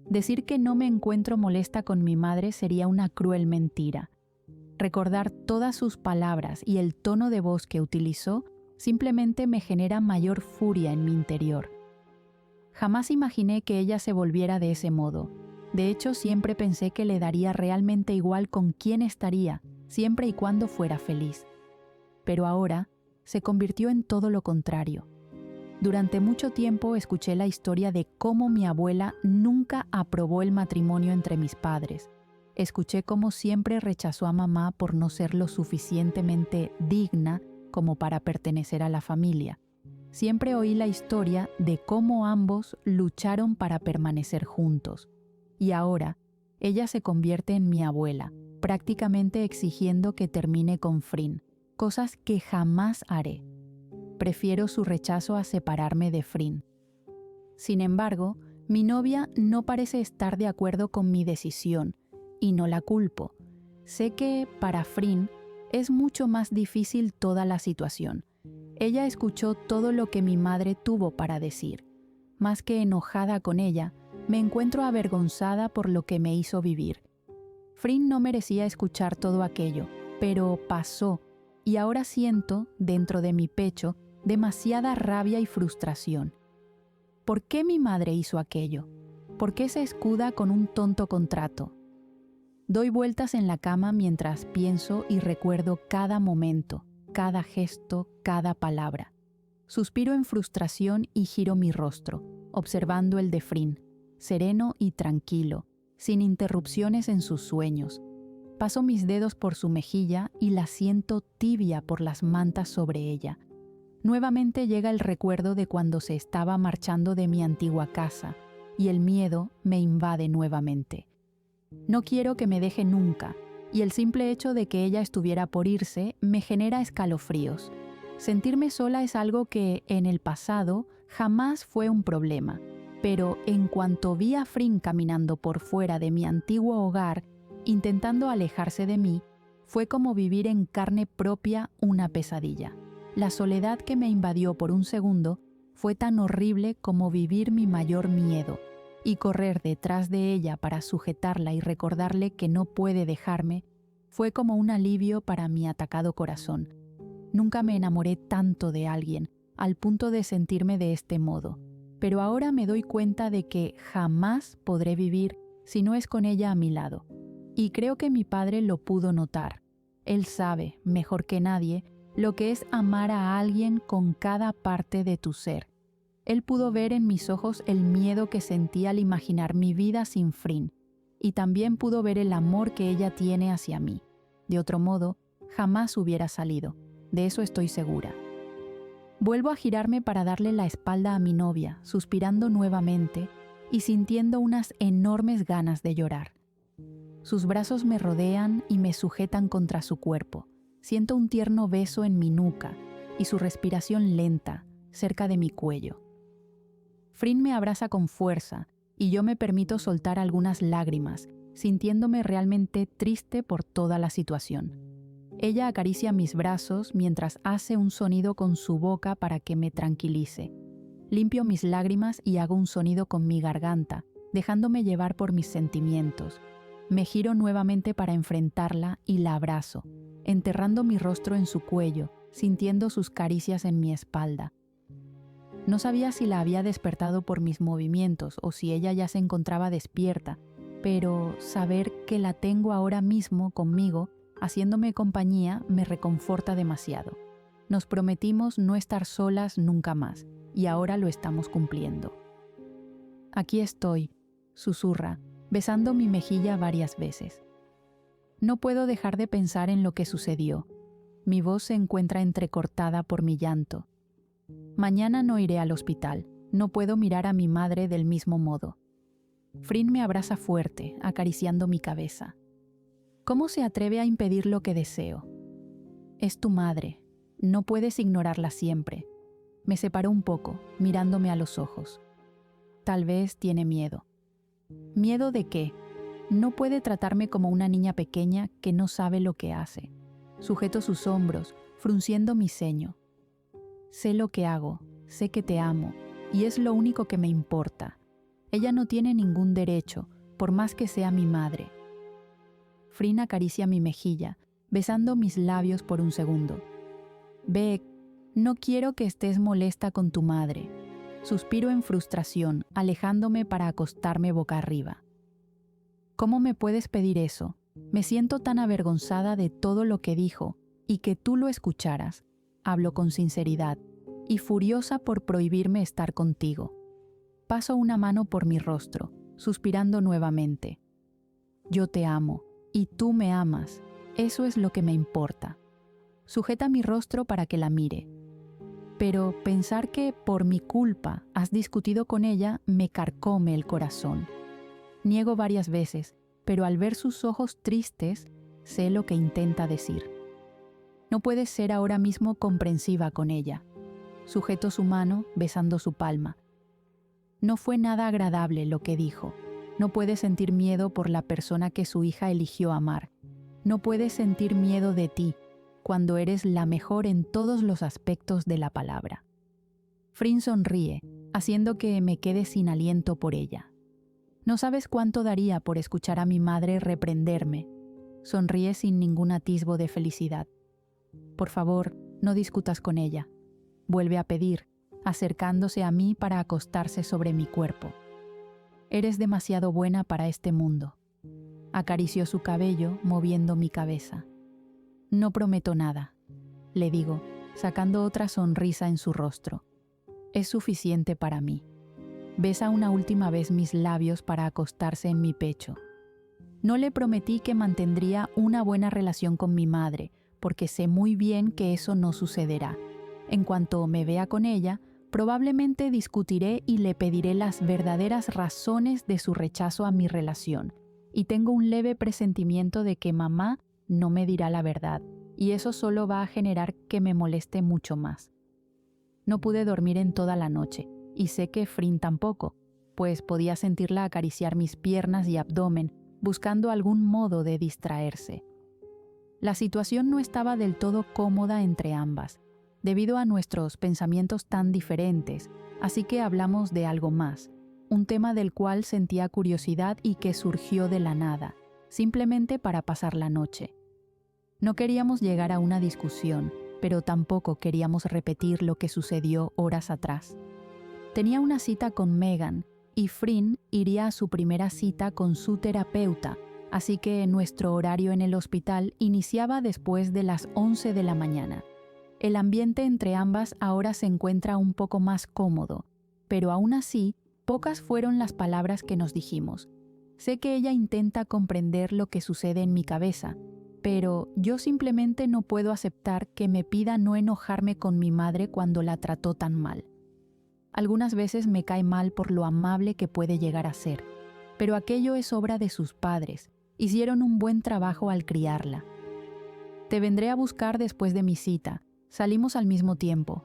Decir que no me encuentro molesta con mi madre sería una cruel mentira. Recordar todas sus palabras y el tono de voz que utilizó simplemente me genera mayor furia en mi interior. Jamás imaginé que ella se volviera de ese modo. De hecho, siempre pensé que le daría realmente igual con quién estaría, siempre y cuando fuera feliz. Pero ahora se convirtió en todo lo contrario. Durante mucho tiempo escuché la historia de cómo mi abuela nunca aprobó el matrimonio entre mis padres. Escuché cómo siempre rechazó a mamá por no ser lo suficientemente digna como para pertenecer a la familia. Siempre oí la historia de cómo ambos lucharon para permanecer juntos. Y ahora, ella se convierte en mi abuela, prácticamente exigiendo que termine con Frin, cosas que jamás haré. Prefiero su rechazo a separarme de Frin. Sin embargo, mi novia no parece estar de acuerdo con mi decisión, y no la culpo. Sé que, para Frin, es mucho más difícil toda la situación. Ella escuchó todo lo que mi madre tuvo para decir. Más que enojada con ella, me encuentro avergonzada por lo que me hizo vivir. Frin no merecía escuchar todo aquello, pero pasó, y ahora siento, dentro de mi pecho, demasiada rabia y frustración. ¿Por qué mi madre hizo aquello? ¿Por qué se escuda con un tonto contrato? Doy vueltas en la cama mientras pienso y recuerdo cada momento, cada gesto, cada palabra. Suspiro en frustración y giro mi rostro, observando el de Frin, sereno y tranquilo, sin interrupciones en sus sueños. Paso mis dedos por su mejilla y la siento tibia por las mantas sobre ella. Nuevamente llega el recuerdo de cuando se estaba marchando de mi antigua casa, y el miedo me invade nuevamente. No quiero que me deje nunca, y el simple hecho de que ella estuviera por irse me genera escalofríos. Sentirme sola es algo que, en el pasado, jamás fue un problema, pero en cuanto vi a Frin caminando por fuera de mi antiguo hogar, intentando alejarse de mí, fue como vivir en carne propia una pesadilla. La soledad que me invadió por un segundo fue tan horrible como vivir mi mayor miedo, y correr detrás de ella para sujetarla y recordarle que no puede dejarme fue como un alivio para mi atacado corazón. Nunca me enamoré tanto de alguien, al punto de sentirme de este modo, pero ahora me doy cuenta de que jamás podré vivir si no es con ella a mi lado. Y creo que mi padre lo pudo notar. Él sabe, mejor que nadie, lo que es amar a alguien con cada parte de tu ser. Él pudo ver en mis ojos el miedo que sentí al imaginar mi vida sin Frin, y también pudo ver el amor que ella tiene hacia mí. De otro modo, jamás hubiera salido, de eso estoy segura. Vuelvo a girarme para darle la espalda a mi novia, suspirando nuevamente y sintiendo unas enormes ganas de llorar. Sus brazos me rodean y me sujetan contra su cuerpo. Siento un tierno beso en mi nuca y su respiración lenta, cerca de mi cuello. Frin me abraza con fuerza y yo me permito soltar algunas lágrimas, sintiéndome realmente triste por toda la situación. Ella acaricia mis brazos mientras hace un sonido con su boca para que me tranquilice. Limpio mis lágrimas y hago un sonido con mi garganta, dejándome llevar por mis sentimientos. Me giro nuevamente para enfrentarla y la abrazo, enterrando mi rostro en su cuello, sintiendo sus caricias en mi espalda. No sabía si la había despertado por mis movimientos o si ella ya se encontraba despierta, pero saber que la tengo ahora mismo conmigo, haciéndome compañía, me reconforta demasiado. Nos prometimos no estar solas nunca más, y ahora lo estamos cumpliendo. Aquí estoy, susurra, besando mi mejilla varias veces. No puedo dejar de pensar en lo que sucedió. Mi voz se encuentra entrecortada por mi llanto. Mañana no iré al hospital. No puedo mirar a mi madre del mismo modo. Frin me abraza fuerte, acariciando mi cabeza. ¿Cómo se atreve a impedir lo que deseo? Es tu madre. No puedes ignorarla siempre. Me separó un poco, mirándome a los ojos. Tal vez tiene miedo. ¿Miedo de qué? No puede tratarme como una niña pequeña que no sabe lo que hace. Sujeto sus hombros, frunciendo mi ceño. Sé lo que hago, sé que te amo, y es lo único que me importa. Ella no tiene ningún derecho, por más que sea mi madre. Frin acaricia mi mejilla, besando mis labios por un segundo. Beck, no quiero que estés molesta con tu madre. Suspiro en frustración, alejándome para acostarme boca arriba. ¿Cómo me puedes pedir eso? Me siento tan avergonzada de todo lo que dijo y que tú lo escucharas. Hablo con sinceridad y furiosa por prohibirme estar contigo. Paso una mano por mi rostro, suspirando nuevamente. Yo te amo y tú me amas. Eso es lo que me importa. Sujeta mi rostro para que la mire. Pero pensar que por mi culpa has discutido con ella me carcome el corazón. Niego varias veces, pero al ver sus ojos tristes, sé lo que intenta decir. No puedes ser ahora mismo comprensiva con ella. Sujeto su mano, besando su palma. No fue nada agradable lo que dijo. No puedes sentir miedo por la persona que su hija eligió amar. No puedes sentir miedo de ti, cuando eres la mejor en todos los aspectos de la palabra. Frin sonríe, haciendo que me quede sin aliento por ella. No sabes cuánto daría por escuchar a mi madre reprenderme. Sonríe sin ningún atisbo de felicidad. Por favor, no discutas con ella. Vuelve a pedir, acercándose a mí para acostarse sobre mi cuerpo. Eres demasiado buena para este mundo. Acarició su cabello, moviendo mi cabeza. No prometo nada, le digo, sacando otra sonrisa en su rostro. Es suficiente para mí. Besa una última vez mis labios para acostarse en mi pecho. No le prometí que mantendría una buena relación con mi madre, porque sé muy bien que eso no sucederá. En cuanto me vea con ella, probablemente discutiré y le pediré las verdaderas razones de su rechazo a mi relación, y tengo un leve presentimiento de que mamá no me dirá la verdad, y eso solo va a generar que me moleste mucho más. No pude dormir en toda la noche, y sé que Frin tampoco, pues podía sentirla acariciar mis piernas y abdomen, buscando algún modo de distraerse. La situación no estaba del todo cómoda entre ambas, debido a nuestros pensamientos tan diferentes, así que hablamos de algo más, un tema del cual sentía curiosidad y que surgió de la nada, simplemente para pasar la noche. No queríamos llegar a una discusión, pero tampoco queríamos repetir lo que sucedió horas atrás. Tenía una cita con Megan y Frin iría a su primera cita con su terapeuta, así que nuestro horario en el hospital iniciaba después de las 11 de la mañana. El ambiente entre ambas ahora se encuentra un poco más cómodo, pero aún así, pocas fueron las palabras que nos dijimos. Sé que ella intenta comprender lo que sucede en mi cabeza, pero yo simplemente no puedo aceptar que me pida no enojarme con mi madre cuando la trató tan mal. Algunas veces me cae mal por lo amable que puede llegar a ser, pero aquello es obra de sus padres. Hicieron un buen trabajo al criarla. Te vendré a buscar después de mi cita. Salimos al mismo tiempo.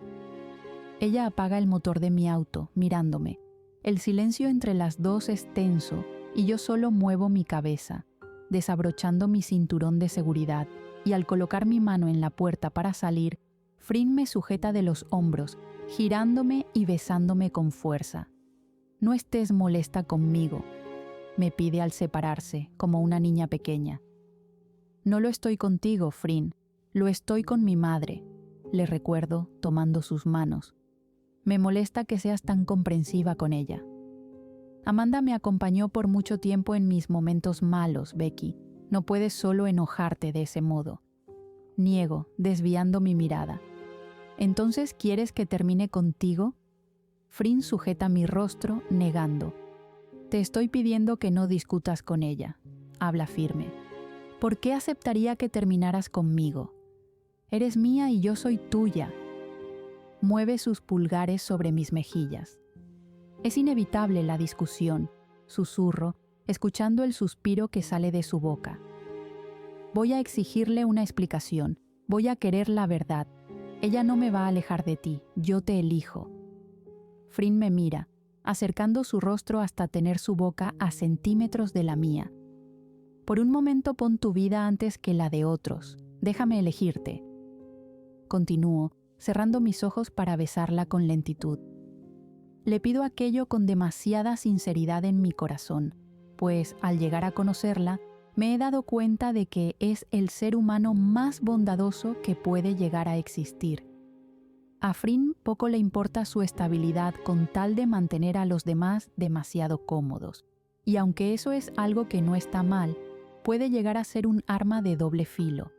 Ella apaga el motor de mi auto, mirándome. El silencio entre las dos es tenso y yo solo muevo mi cabeza, desabrochando mi cinturón de seguridad, y al colocar mi mano en la puerta para salir, Frin me sujeta de los hombros, girándome y besándome con fuerza. No estés molesta conmigo, me pide al separarse, como una niña pequeña. No lo estoy contigo, Frin, lo estoy con mi madre, le recuerdo tomando sus manos. Me molesta que seas tan comprensiva con ella. Amanda me acompañó por mucho tiempo en mis momentos malos, Becky. No puedes solo enojarte de ese modo. Niego, desviando mi mirada. ¿Entonces quieres que termine contigo? Frin sujeta mi rostro, negando. Te estoy pidiendo que no discutas con ella. Habla firme. ¿Por qué aceptaría que terminaras conmigo? Eres mía y yo soy tuya. Mueve sus pulgares sobre mis mejillas. Es inevitable la discusión, susurro, escuchando el suspiro que sale de su boca. Voy a exigirle una explicación, voy a querer la verdad. Ella no me va a alejar de ti, yo te elijo. Frin me mira, acercando su rostro hasta tener su boca a centímetros de la mía. Por un momento pon tu vida antes que la de otros, déjame elegirte. Continúo, cerrando mis ojos para besarla con lentitud. Le pido aquello con demasiada sinceridad en mi corazón, pues al llegar a conocerla, me he dado cuenta de que es el ser humano más bondadoso que puede llegar a existir. A Frin poco le importa su estabilidad con tal de mantener a los demás demasiado cómodos. Y aunque eso es algo que no está mal, puede llegar a ser un arma de doble filo.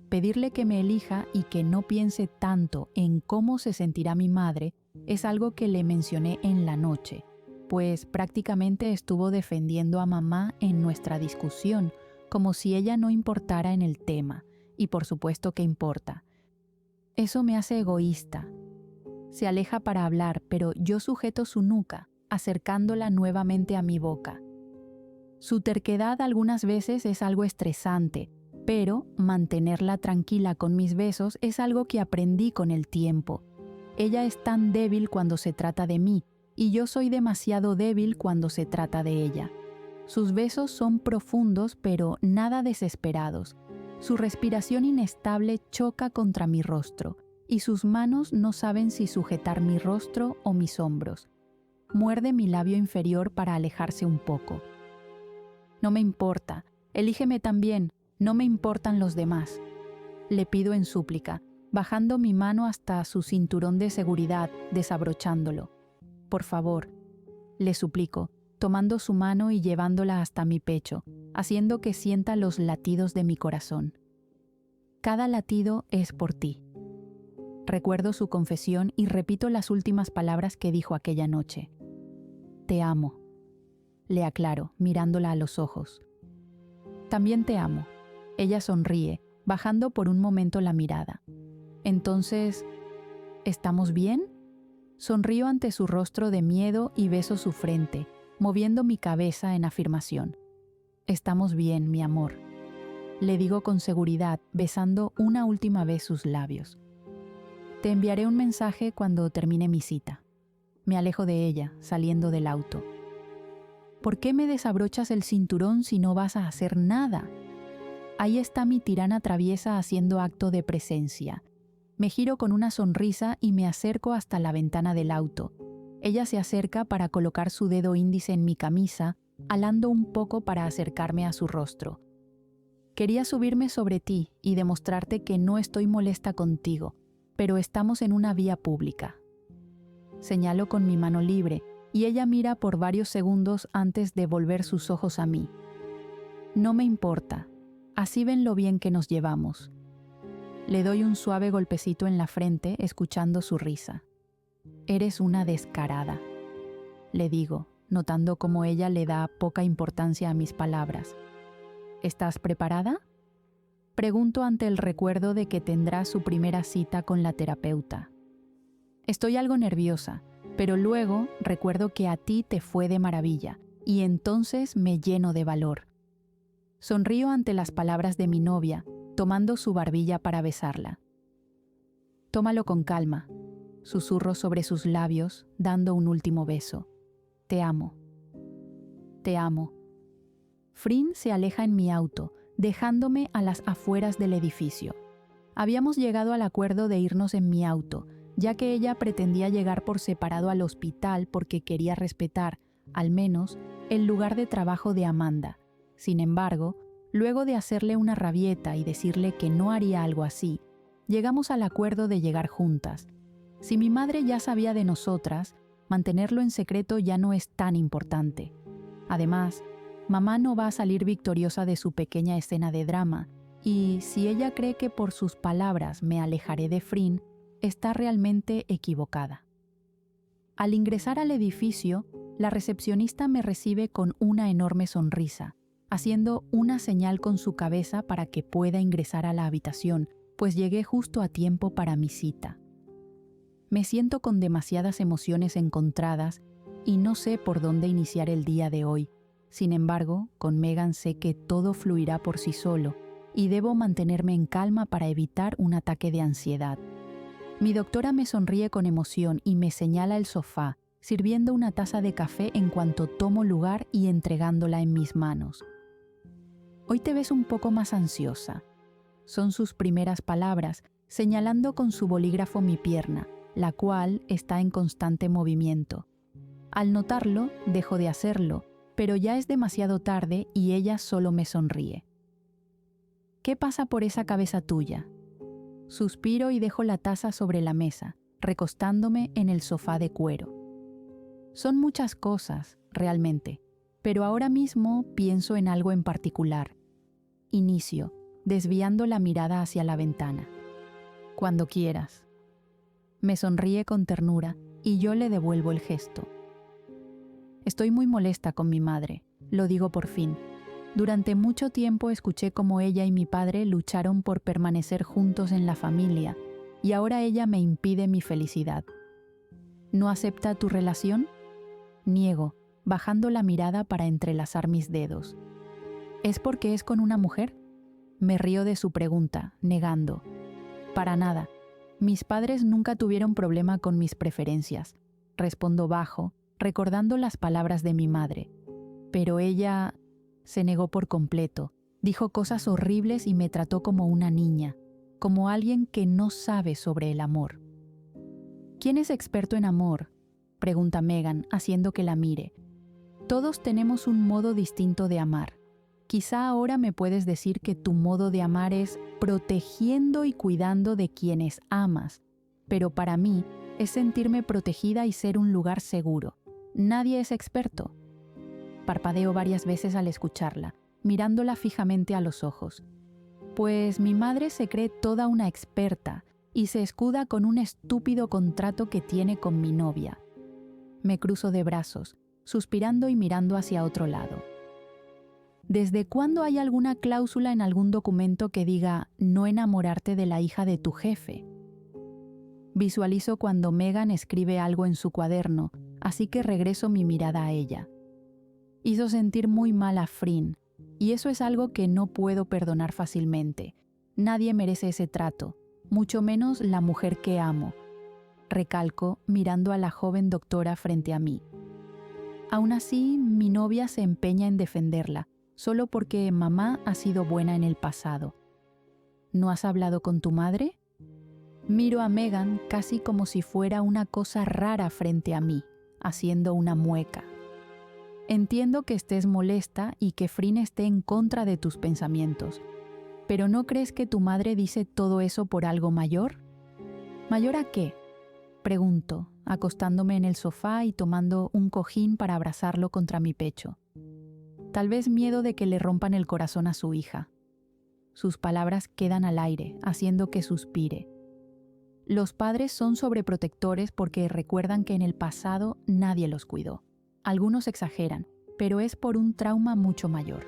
Pedirle que me elija y que no piense tanto en cómo se sentirá mi madre es algo que le mencioné en la noche, pues prácticamente estuvo defendiendo a mamá en nuestra discusión, como si ella no importara en el tema, y por supuesto que importa. Eso me hace egoísta. Se aleja para hablar, pero yo sujeto su nuca, acercándola nuevamente a mi boca. Su terquedad algunas veces es algo estresante, pero mantenerla tranquila con mis besos es algo que aprendí con el tiempo. Ella es tan débil cuando se trata de mí, y yo soy demasiado débil cuando se trata de ella. Sus besos son profundos, pero nada desesperados. Su respiración inestable choca contra mi rostro, y sus manos no saben si sujetar mi rostro o mis hombros. Muerde mi labio inferior para alejarse un poco. No me importa, elígeme también, no me importan los demás. Le pido en súplica, bajando mi mano hasta su cinturón de seguridad, desabrochándolo. Por favor, le suplico, tomando su mano y llevándola hasta mi pecho, haciendo que sienta los latidos de mi corazón. Cada latido es por ti. Recuerdo su confesión y repito las últimas palabras que dijo aquella noche. Te amo, le aclaro, mirándola a los ojos. También te amo. Ella sonríe, bajando por un momento la mirada. Entonces, ¿estamos bien? Sonrío ante su rostro de miedo y beso su frente, moviendo mi cabeza en afirmación. Estamos bien, mi amor. Le digo con seguridad, besando una última vez sus labios. Te enviaré un mensaje cuando termine mi cita. Me alejo de ella, saliendo del auto. ¿Por qué me desabrochas el cinturón si no vas a hacer nada? Ahí está mi tirana traviesa haciendo acto de presencia. Me giro con una sonrisa y me acerco hasta la ventana del auto. Ella se acerca para colocar su dedo índice en mi camisa, alando un poco para acercarme a su rostro. Quería subirme sobre ti y demostrarte que no estoy molesta contigo, pero estamos en una vía pública. Señalo con mi mano libre y ella mira por varios segundos antes de volver sus ojos a mí. No me importa, así ven lo bien que nos llevamos. Le doy un suave golpecito en la frente, escuchando su risa. Eres una descarada, le digo, notando cómo ella le da poca importancia a mis palabras. ¿Estás preparada? Pregunto ante el recuerdo de que tendrá su primera cita con la terapeuta. Estoy algo nerviosa, pero luego recuerdo que a ti te fue de maravilla, y entonces me lleno de valor. Sonrío ante las palabras de mi novia, tomando su barbilla para besarla. Tómalo con calma, susurro sobre sus labios, dando un último beso. Te amo. Te amo. Frin se aleja en mi auto, dejándome a las afueras del edificio. Habíamos llegado al acuerdo de irnos en mi auto, ya que ella pretendía llegar por separado al hospital porque quería respetar, al menos, el lugar de trabajo de Amanda. Sin embargo, luego de hacerle una rabieta y decirle que no haría algo así, llegamos al acuerdo de llegar juntas. Si mi madre ya sabía de nosotras, mantenerlo en secreto ya no es tan importante. Además, mamá no va a salir victoriosa de su pequeña escena de drama, y si ella cree que por sus palabras me alejaré de Frin, está realmente equivocada. Al ingresar al edificio, la recepcionista me recibe con una enorme sonrisa, haciendo una señal con su cabeza para que pueda ingresar a la habitación, pues llegué justo a tiempo para mi cita. Me siento con demasiadas emociones encontradas y no sé por dónde iniciar el día de hoy. Sin embargo, con Megan sé que todo fluirá por sí solo y debo mantenerme en calma para evitar un ataque de ansiedad. Mi doctora me sonríe con emoción y me señala el sofá, sirviendo una taza de café en cuanto tomo lugar y entregándola en mis manos. Hoy te ves un poco más ansiosa. Son sus primeras palabras, señalando con su bolígrafo mi pierna, la cual está en constante movimiento. Al notarlo, dejo de hacerlo, pero ya es demasiado tarde y ella solo me sonríe. ¿Qué pasa por esa cabeza tuya? Suspiro y dejo la taza sobre la mesa, recostándome en el sofá de cuero. Son muchas cosas, realmente, pero ahora mismo pienso en algo en particular. Inicio, desviando la mirada hacia la ventana. Cuando quieras. Me sonríe con ternura y yo le devuelvo el gesto. Estoy muy molesta con mi madre, lo digo por fin. Durante mucho tiempo escuché cómo ella y mi padre lucharon por permanecer juntos en la familia y ahora ella me impide mi felicidad. ¿No acepta tu relación? Niego, bajando la mirada para entrelazar mis dedos. ¿Es porque es con una mujer? Me río de su pregunta, negando. Para nada. Mis padres nunca tuvieron problema con mis preferencias. Respondo bajo, recordando las palabras de mi madre. Pero ella se negó por completo. Dijo cosas horribles y me trató como una niña, como alguien que no sabe sobre el amor. ¿Quién es experto en amor?, pregunta Megan, haciendo que la mire. Todos tenemos un modo distinto de amar. Quizá ahora me puedes decir que tu modo de amar es protegiendo y cuidando de quienes amas, pero para mí es sentirme protegida y ser un lugar seguro. Nadie es experto. Parpadeo varias veces al escucharla, mirándola fijamente a los ojos. Pues mi madre se cree toda una experta y se escuda con un estúpido contrato que tiene con mi novia. Me cruzo de brazos, suspirando y mirando hacia otro lado. ¿Desde cuándo hay alguna cláusula en algún documento que diga no enamorarte de la hija de tu jefe? Visualizo cuando Megan escribe algo en su cuaderno, así que regreso mi mirada a ella. Hizo sentir muy mal a Frin, y eso es algo que no puedo perdonar fácilmente. Nadie merece ese trato, mucho menos la mujer que amo. Recalco, mirando a la joven doctora frente a mí. Aún así, mi novia se empeña en defenderla, solo porque mamá ha sido buena en el pasado. ¿No has hablado con tu madre? Miro a Megan casi como si fuera una cosa rara frente a mí, haciendo una mueca. Entiendo que estés molesta y que Frin esté en contra de tus pensamientos, pero ¿no crees que tu madre dice todo eso por algo mayor? ¿Mayor a qué?, pregunto, acostándome en el sofá y tomando un cojín para abrazarlo contra mi pecho. Tal vez miedo de que le rompan el corazón a su hija. Sus palabras quedan al aire, haciendo que suspire. Los padres son sobreprotectores porque recuerdan que en el pasado nadie los cuidó. Algunos exageran, pero es por un trauma mucho mayor.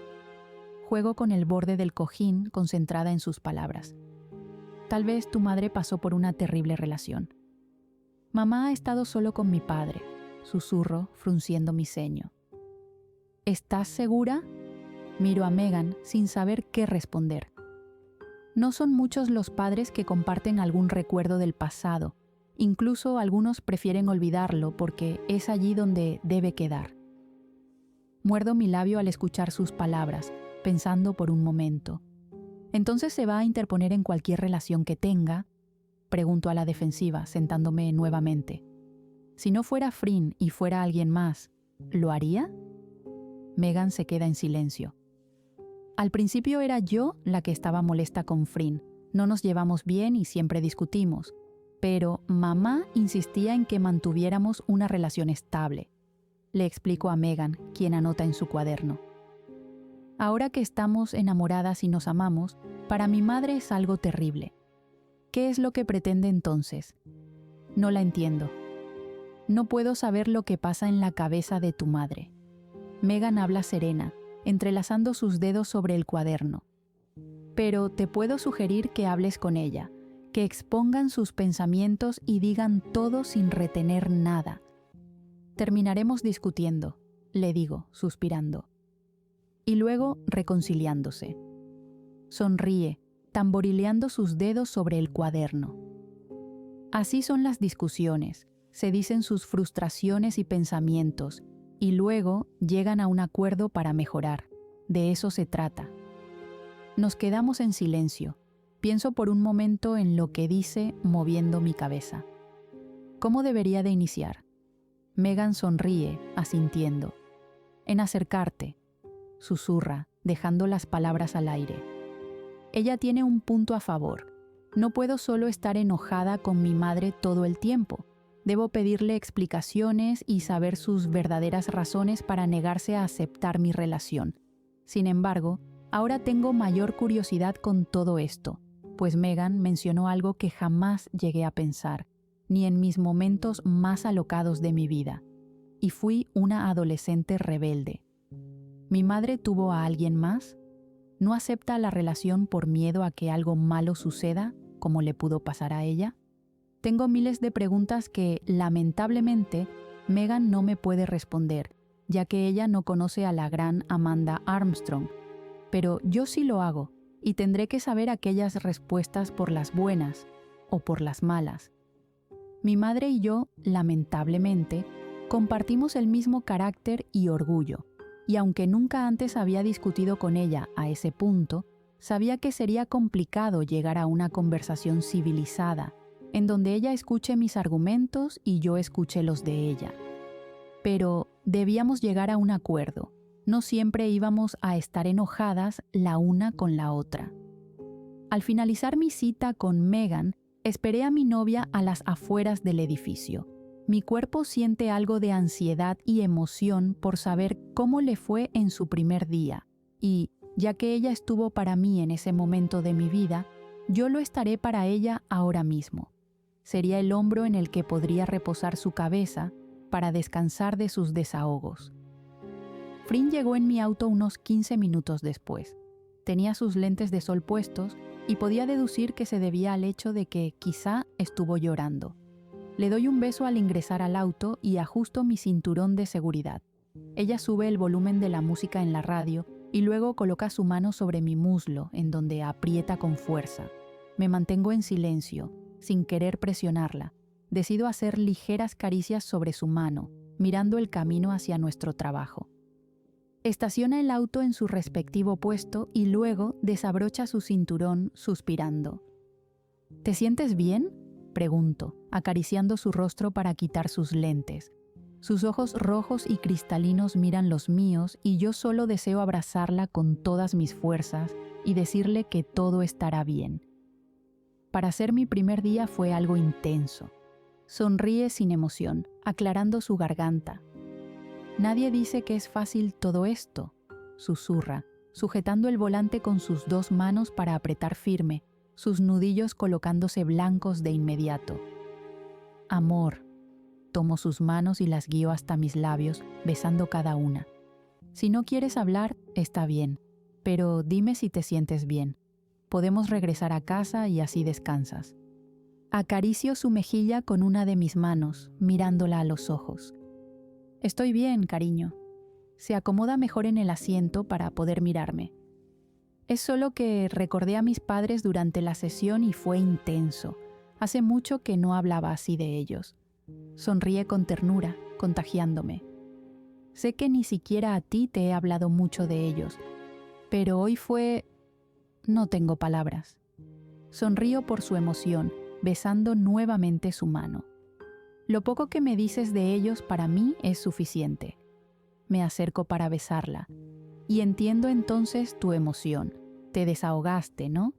Juego con el borde del cojín, concentrada en sus palabras. Tal vez tu madre pasó por una terrible relación. Mamá ha estado solo con mi padre, susurro, frunciendo mi ceño. ¿Estás segura? Miro a Megan sin saber qué responder. No son muchos los padres que comparten algún recuerdo del pasado. Incluso algunos prefieren olvidarlo porque es allí donde debe quedar. Muerdo mi labio al escuchar sus palabras, pensando por un momento. ¿Entonces se va a interponer en cualquier relación que tenga? Pregunto a la defensiva, sentándome nuevamente. Si no fuera Frin y fuera alguien más, ¿lo haría? Megan se queda en silencio. Al principio era yo la que estaba molesta con Frin. No nos llevamos bien y siempre discutimos. Pero mamá insistía en que mantuviéramos una relación estable. Le explico a Megan, quien anota en su cuaderno. Ahora que estamos enamoradas y nos amamos, para mi madre es algo terrible. ¿Qué es lo que pretende entonces? No la entiendo. No puedo saber lo que pasa en la cabeza de tu madre. Megan habla serena, entrelazando sus dedos sobre el cuaderno. Pero te puedo sugerir que hables con ella, que expongan sus pensamientos y digan todo sin retener nada. Terminaremos discutiendo, le digo, suspirando. Y luego reconciliándose. Sonríe, tamborileando sus dedos sobre el cuaderno. Así son las discusiones, se dicen sus frustraciones y pensamientos, y luego llegan a un acuerdo para mejorar. De eso se trata. Nos quedamos en silencio. Pienso por un momento en lo que dice, moviendo mi cabeza. ¿Cómo debería de iniciar? Megan sonríe, asintiendo. En acercarte, susurra, dejando las palabras al aire. Ella tiene un punto a favor. No puedo solo estar enojada con mi madre todo el tiempo. Debo pedirle explicaciones y saber sus verdaderas razones para negarse a aceptar mi relación. Sin embargo, ahora tengo mayor curiosidad con todo esto, pues Megan mencionó algo que jamás llegué a pensar, ni en mis momentos más alocados de mi vida. Y fui una adolescente rebelde. ¿Mi madre tuvo a alguien más? ¿No acepta la relación por miedo a que algo malo suceda, como le pudo pasar a ella? Tengo miles de preguntas que, lamentablemente, Megan no me puede responder, ya que ella no conoce a la gran Amanda Armstrong. Pero yo sí lo hago, y tendré que saber aquellas respuestas por las buenas o por las malas. Mi madre y yo, lamentablemente, compartimos el mismo carácter y orgullo, y aunque nunca antes había discutido con ella a ese punto, sabía que sería complicado llegar a una conversación civilizada, en donde ella escuche mis argumentos y yo escuche los de ella. Pero debíamos llegar a un acuerdo. No siempre íbamos a estar enojadas la una con la otra. Al finalizar mi cita con Megan, esperé a mi novia a las afueras del edificio. Mi cuerpo siente algo de ansiedad y emoción por saber cómo le fue en su primer día, y, ya que ella estuvo para mí en ese momento de mi vida, yo lo estaré para ella ahora mismo. Sería el hombro en el que podría reposar su cabeza para descansar de sus desahogos. Frin llegó en mi auto unos 15 minutos después. Tenía sus lentes de sol puestos y podía deducir que se debía al hecho de que quizá estuvo llorando. Le doy un beso al ingresar al auto y ajusto mi cinturón de seguridad. Ella sube el volumen de la música en la radio y luego coloca su mano sobre mi muslo, en donde aprieta con fuerza. Me mantengo en silencio, sin querer presionarla. Decido hacer ligeras caricias sobre su mano, mirando el camino hacia nuestro trabajo. Estaciona el auto en su respectivo puesto y luego desabrocha su cinturón, suspirando. ¿Te sientes bien?, pregunto, acariciando su rostro para quitar sus lentes. Sus ojos rojos y cristalinos miran los míos y yo solo deseo abrazarla con todas mis fuerzas y decirle que todo estará bien. Para ser mi primer día fue algo intenso. Sonríe sin emoción, aclarando su garganta. Nadie dice que es fácil todo esto, susurra, sujetando el volante con sus dos manos para apretar firme, sus nudillos colocándose blancos de inmediato. Amor. Tomo sus manos y las guío hasta mis labios, besando cada una. Si no quieres hablar, está bien, pero dime si te sientes bien. Podemos regresar a casa y así descansas. Acaricio su mejilla con una de mis manos, mirándola a los ojos. Estoy bien, cariño. Se acomoda mejor en el asiento para poder mirarme. Es solo que recordé a mis padres durante la sesión y fue intenso. Hace mucho que no hablaba así de ellos. Sonríe con ternura, contagiándome. Sé que ni siquiera a ti te he hablado mucho de ellos, pero hoy fue... No tengo palabras. Sonrío por su emoción, besando nuevamente su mano. Lo poco que me dices de ellos para mí es suficiente. Me acerco para besarla, y entiendo entonces tu emoción. Te desahogaste, ¿no?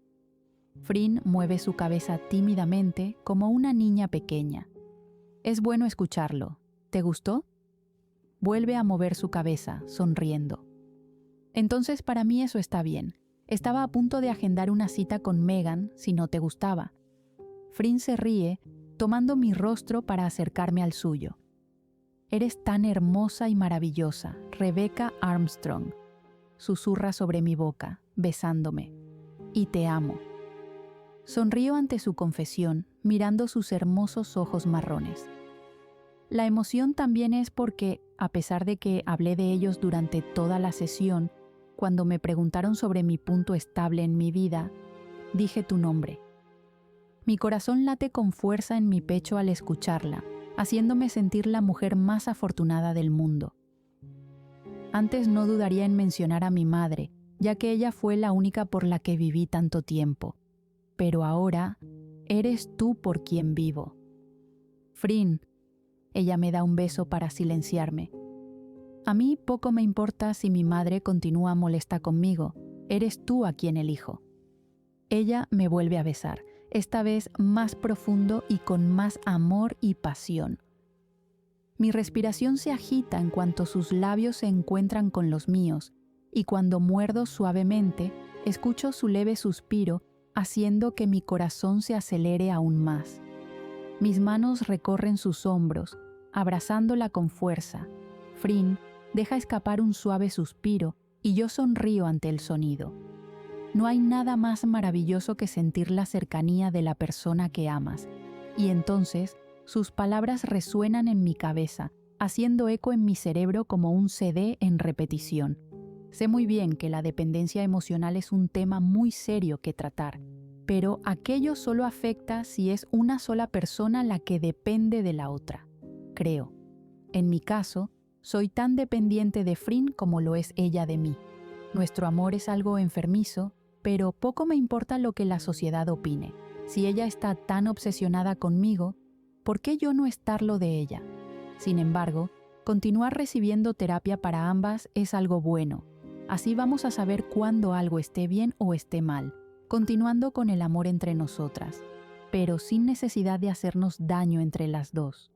Frin mueve su cabeza tímidamente como una niña pequeña. Es bueno escucharlo. ¿Te gustó? Vuelve a mover su cabeza, sonriendo. Entonces para mí eso está bien. Estaba a punto de agendar una cita con Megan si no te gustaba. Frin se ríe, tomando mi rostro para acercarme al suyo. Eres tan hermosa y maravillosa, Rebecca Armstrong. Susurra sobre mi boca, besándome. Y te amo. Sonrío ante su confesión, mirando sus hermosos ojos marrones. La emoción también es porque, a pesar de que hablé de ellos durante toda la sesión, cuando me preguntaron sobre mi punto estable en mi vida, dije tu nombre. Mi corazón late con fuerza en mi pecho al escucharla, haciéndome sentir la mujer más afortunada del mundo. Antes no dudaría en mencionar a mi madre, ya que ella fue la única por la que viví tanto tiempo. Pero ahora, eres tú por quien vivo. Frin, Ella me da un beso para silenciarme. A mí poco me importa si mi madre continúa molesta conmigo. Eres tú a quien elijo. Ella me vuelve a besar, esta vez más profundo y con más amor y pasión. Mi respiración se agita en cuanto sus labios se encuentran con los míos, y cuando muerdo suavemente, escucho su leve suspiro, haciendo que mi corazón se acelere aún más. Mis manos recorren sus hombros, abrazándola con fuerza. Frin deja escapar un suave suspiro y yo sonrío ante el sonido. No hay nada más maravilloso que sentir la cercanía de la persona que amas, y entonces sus palabras resuenan en mi cabeza, haciendo eco en mi cerebro como un CD en repetición. Sé muy bien que la dependencia emocional es un tema muy serio que tratar, pero aquello solo afecta si es una sola persona la que depende de la otra. Creo. En mi caso, soy tan dependiente de Frin como lo es ella de mí. Nuestro amor es algo enfermizo, pero poco me importa lo que la sociedad opine. Si ella está tan obsesionada conmigo, ¿por qué yo no estarlo de ella? Sin embargo, continuar recibiendo terapia para ambas es algo bueno. Así vamos a saber cuándo algo esté bien o esté mal, continuando con el amor entre nosotras, pero sin necesidad de hacernos daño entre las dos.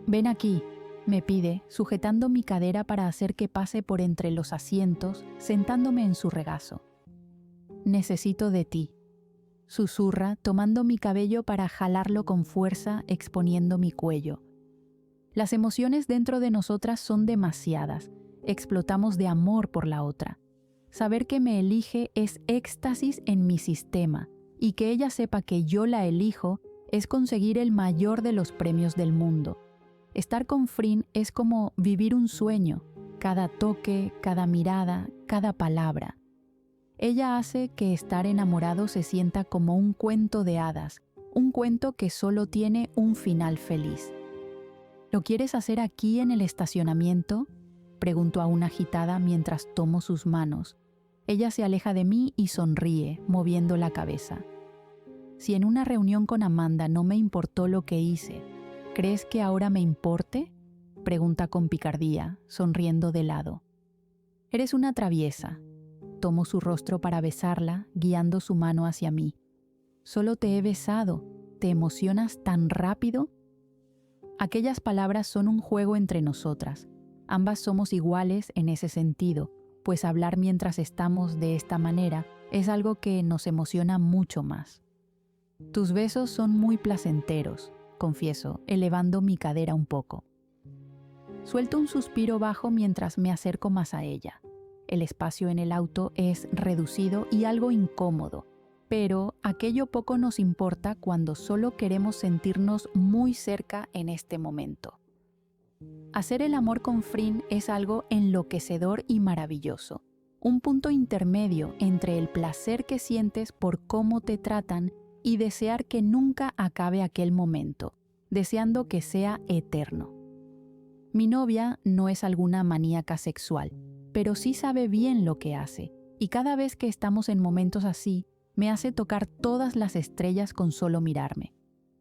Ven aquí, me pide, sujetando mi cadera para hacer que pase por entre los asientos, sentándome en su regazo. Necesito de ti, susurra, tomando mi cabello para jalarlo con fuerza, exponiendo mi cuello. Las emociones dentro de nosotras son demasiadas, explotamos de amor por la otra. Saber que me elige es éxtasis en mi sistema, y que ella sepa que yo la elijo es conseguir el mayor de los premios del mundo. Estar con Frin es como vivir un sueño, cada toque, cada mirada, cada palabra. Ella hace que estar enamorado se sienta como un cuento de hadas, un cuento que solo tiene un final feliz. ¿Lo quieres hacer aquí en el estacionamiento?, pregunto aún agitada mientras tomo sus manos. Ella se aleja de mí y sonríe, moviendo la cabeza. Si en una reunión con Amanda no me importó lo que hice, ¿crees que ahora me importe?, pregunta con picardía, sonriendo de lado. Eres una traviesa. Tomo su rostro para besarla, guiando su mano hacia mí. Solo te he besado. ¿Te emocionas tan rápido? Aquellas palabras son un juego entre nosotras. Ambas somos iguales en ese sentido, pues hablar mientras estamos de esta manera es algo que nos emociona mucho más. Tus besos son muy placenteros, confieso, elevando mi cadera un poco. Suelto un suspiro bajo mientras me acerco más a ella. El espacio en el auto es reducido y algo incómodo, pero aquello poco nos importa cuando solo queremos sentirnos muy cerca en este momento. Hacer el amor con Frin es algo enloquecedor y maravilloso, un punto intermedio entre el placer que sientes por cómo te tratan y desear que nunca acabe aquel momento, deseando que sea eterno. Mi novia no es alguna maníaca sexual, pero sí sabe bien lo que hace, y cada vez que estamos en momentos así, me hace tocar todas las estrellas con solo mirarme.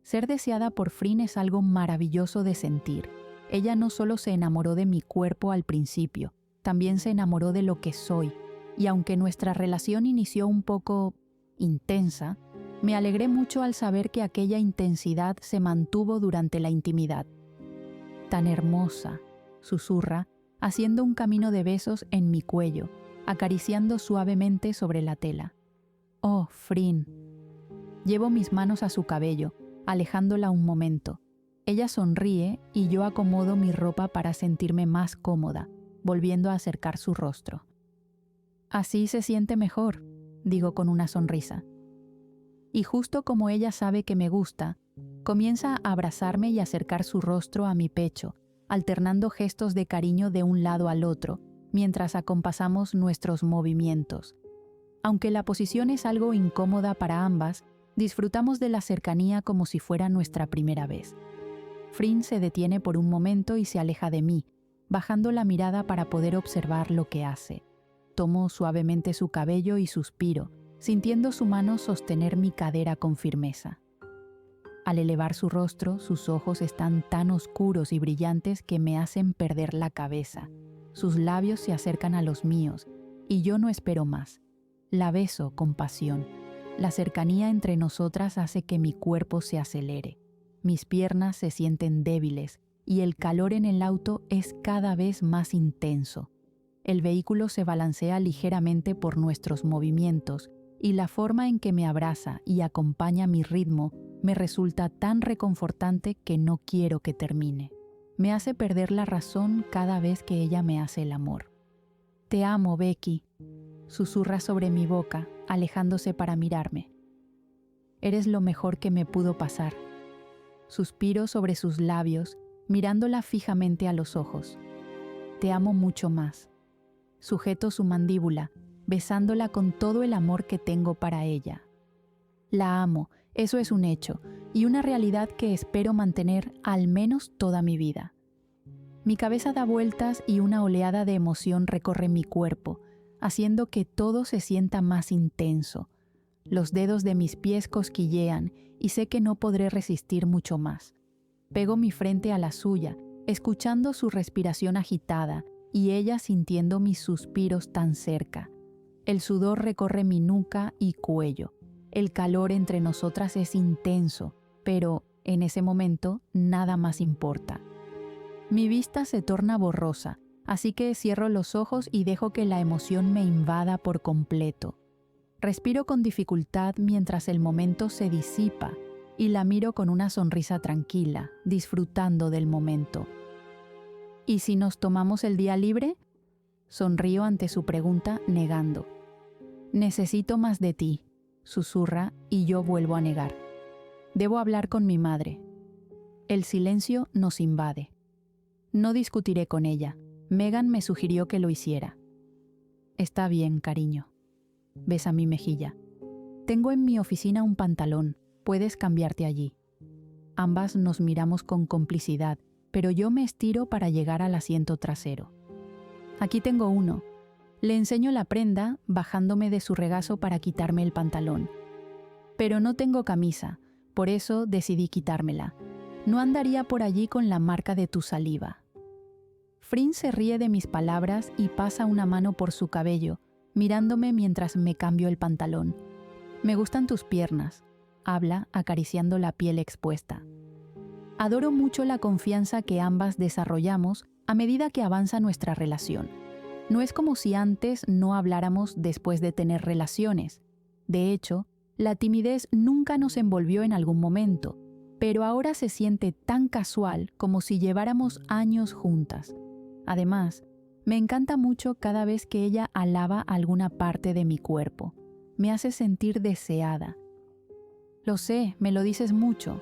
Ser deseada por Frin es algo maravilloso de sentir. Ella no solo se enamoró de mi cuerpo al principio, también se enamoró de lo que soy, y aunque nuestra relación inició un poco intensa, me alegré mucho al saber que aquella intensidad se mantuvo durante la intimidad. Tan hermosa, susurra, haciendo un camino de besos en mi cuello, acariciando suavemente sobre la tela. Oh, Frin. Llevo mis manos a su cabello, alejándola un momento. Ella sonríe y yo acomodo mi ropa para sentirme más cómoda, volviendo a acercar su rostro. Así se siente mejor, digo con una sonrisa. Y justo como ella sabe que me gusta, comienza a abrazarme y acercar su rostro a mi pecho, alternando gestos de cariño de un lado al otro, mientras acompasamos nuestros movimientos. Aunque la posición es algo incómoda para ambas, disfrutamos de la cercanía como si fuera nuestra primera vez. Frin se detiene por un momento y se aleja de mí, bajando la mirada para poder observar lo que hace. Tomo suavemente su cabello y suspiro, sintiendo su mano sostener mi cadera con firmeza. Al elevar su rostro, sus ojos están tan oscuros y brillantes que me hacen perder la cabeza. Sus labios se acercan a los míos, y yo no espero más. La beso con pasión. La cercanía entre nosotras hace que mi cuerpo se acelere. Mis piernas se sienten débiles, y el calor en el auto es cada vez más intenso. El vehículo se balancea ligeramente por nuestros movimientos, y la forma en que me abraza y acompaña mi ritmo me resulta tan reconfortante que no quiero que termine. Me hace perder la razón cada vez que ella me hace el amor. «Te amo, Becky», susurra sobre mi boca, alejándose para mirarme. «Eres lo mejor que me pudo pasar». Suspiro sobre sus labios, mirándola fijamente a los ojos. «Te amo mucho más». Sujeto su mandíbula, besándola con todo el amor que tengo para ella. La amo, eso es un hecho, y una realidad que espero mantener al menos toda mi vida. Mi cabeza da vueltas y una oleada de emoción recorre mi cuerpo, haciendo que todo se sienta más intenso. Los dedos de mis pies cosquillean y sé que no podré resistir mucho más. Pego mi frente a la suya, escuchando su respiración agitada y ella sintiendo mis suspiros tan cerca. El sudor recorre mi nuca y cuello. El calor entre nosotras es intenso, pero en ese momento nada más importa. Mi vista se torna borrosa, así que cierro los ojos y dejo que la emoción me invada por completo. Respiro con dificultad mientras el momento se disipa y la miro con una sonrisa tranquila, disfrutando del momento. ¿Y si nos tomamos el día libre? Sonrío ante su pregunta, negando. «Necesito más de ti», susurra y yo vuelvo a negar. «Debo hablar con mi madre». El silencio nos invade. No discutiré con ella. Megan me sugirió que lo hiciera. «Está bien, cariño». Besa mi mejilla. «Tengo en mi oficina un pantalón. Puedes cambiarte allí». Ambas nos miramos con complicidad, pero yo me estiro para llegar al asiento trasero. «Aquí tengo uno». Le enseño la prenda, bajándome de su regazo para quitarme el pantalón. Pero no tengo camisa, por eso decidí quitármela. No andaría por allí con la marca de tu saliva. Frin se ríe de mis palabras y pasa una mano por su cabello, mirándome mientras me cambio el pantalón. «Me gustan tus piernas», habla, acariciando la piel expuesta. Adoro mucho la confianza que ambas desarrollamos a medida que avanza nuestra relación. No es como si antes no habláramos después de tener relaciones. De hecho, la timidez nunca nos envolvió en algún momento, pero ahora se siente tan casual como si lleváramos años juntas. Además, me encanta mucho cada vez que ella alaba alguna parte de mi cuerpo. Me hace sentir deseada. «Lo sé, me lo dices mucho».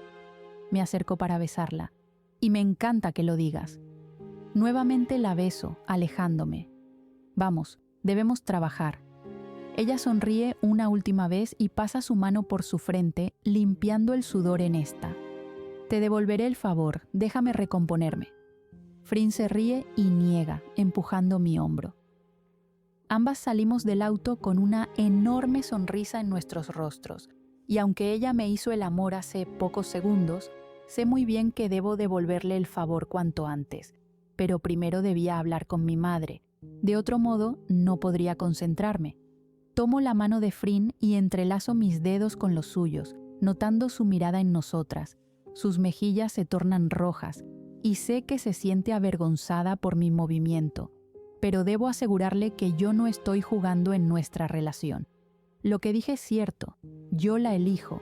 Me acerco para besarla. «Y me encanta que lo digas». Nuevamente la beso, alejándome. «Vamos, debemos trabajar». Ella sonríe una última vez y pasa su mano por su frente, limpiando el sudor en esta. «Te devolveré el favor, déjame recomponerme». Frin se ríe y niega, empujando mi hombro. Ambas salimos del auto con una enorme sonrisa en nuestros rostros, y aunque ella me hizo el amor hace pocos segundos, sé muy bien que debo devolverle el favor cuanto antes, pero primero debía hablar con mi madre. De otro modo, no podría concentrarme. Tomo la mano de Frin y entrelazo mis dedos con los suyos, notando su mirada en nosotras. Sus mejillas se tornan rojas, y sé que se siente avergonzada por mi movimiento, pero debo asegurarle que yo no estoy jugando en nuestra relación. Lo que dije es cierto, yo la elijo,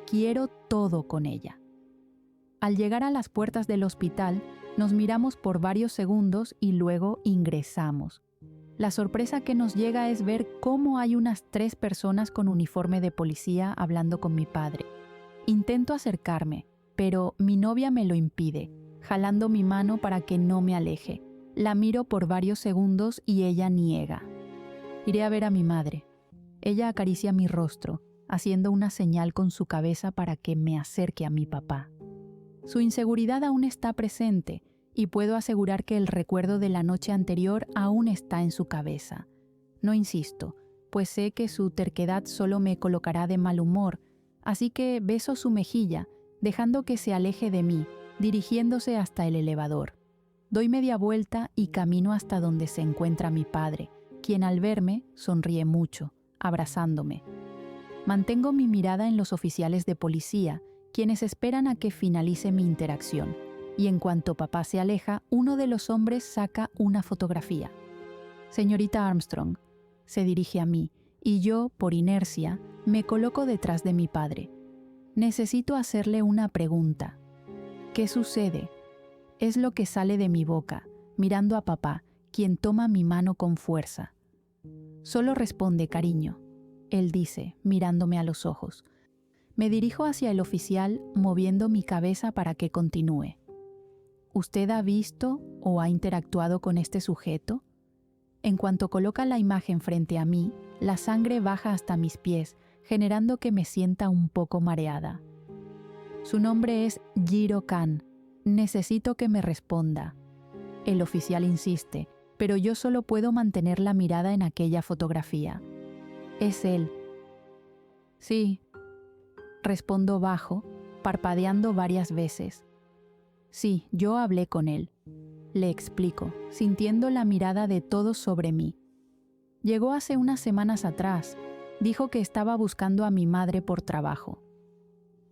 quiero todo con ella. Al llegar a las puertas del hospital, nos miramos por varios segundos y luego ingresamos. La sorpresa que nos llega es ver cómo hay unas 3 personas con uniforme de policía hablando con mi padre. Intento acercarme, pero mi novia me lo impide, jalando mi mano para que no me aleje. La miro por varios segundos y ella niega. «Iré a ver a mi madre». Ella acaricia mi rostro, haciendo una señal con su cabeza para que me acerque a mi papá. Su inseguridad aún está presente y puedo asegurar que el recuerdo de la noche anterior aún está en su cabeza. No insisto, pues sé que su terquedad solo me colocará de mal humor, así que beso su mejilla, dejando que se aleje de mí, dirigiéndose hasta el elevador. Doy media vuelta y camino hasta donde se encuentra mi padre, quien al verme sonríe mucho, abrazándome. Mantengo mi mirada en los oficiales de policía, quienes esperan a que finalice mi interacción, y en cuanto papá se aleja, uno de los hombres saca una fotografía. «Señorita Armstrong», se dirige a mí, y yo, por inercia, me coloco detrás de mi padre. Necesito hacerle una pregunta. ¿Qué sucede? Es lo que sale de mi boca, mirando a papá, quien toma mi mano con fuerza. «Solo responde, cariño», él dice, mirándome a los ojos. Me dirijo hacia el oficial, moviendo mi cabeza para que continúe. «¿Usted ha visto o ha interactuado con este sujeto?» En cuanto coloca la imagen frente a mí, la sangre baja hasta mis pies, generando que me sienta un poco mareada. «Su nombre es Jiro Khan. Necesito que me responda». El oficial insiste, pero yo solo puedo mantener la mirada en aquella fotografía. «Es él». «Sí», respondo bajo, parpadeando varias veces. «Sí, yo hablé con él», le explico, sintiendo la mirada de todos sobre mí. «Llegó hace unas semanas atrás. Dijo que estaba buscando a mi madre por trabajo».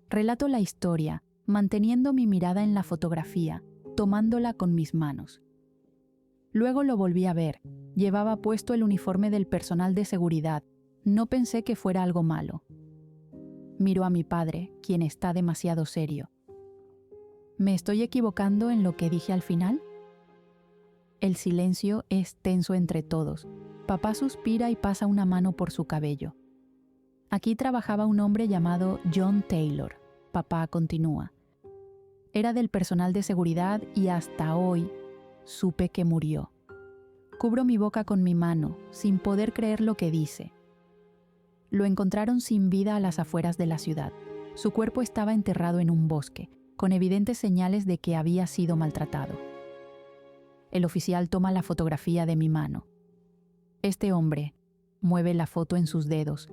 Relato la historia, manteniendo mi mirada en la fotografía, tomándola con mis manos. Luego lo volví a ver. Llevaba puesto el uniforme del personal de seguridad. No pensé que fuera algo malo. Miro a mi padre, quien está demasiado serio. ¿Me estoy equivocando en lo que dije al final? El silencio es tenso entre todos. Papá suspira y pasa una mano por su cabello. «Aquí trabajaba un hombre llamado John Taylor», papá continúa. «Era del personal de seguridad y hasta hoy supe que murió». Cubro mi boca con mi mano, sin poder creer lo que dice. Lo encontraron sin vida a las afueras de la ciudad. Su cuerpo estaba enterrado en un bosque, con evidentes señales de que había sido maltratado. El oficial toma la fotografía de mi mano. «Este hombre», mueve la foto en sus dedos,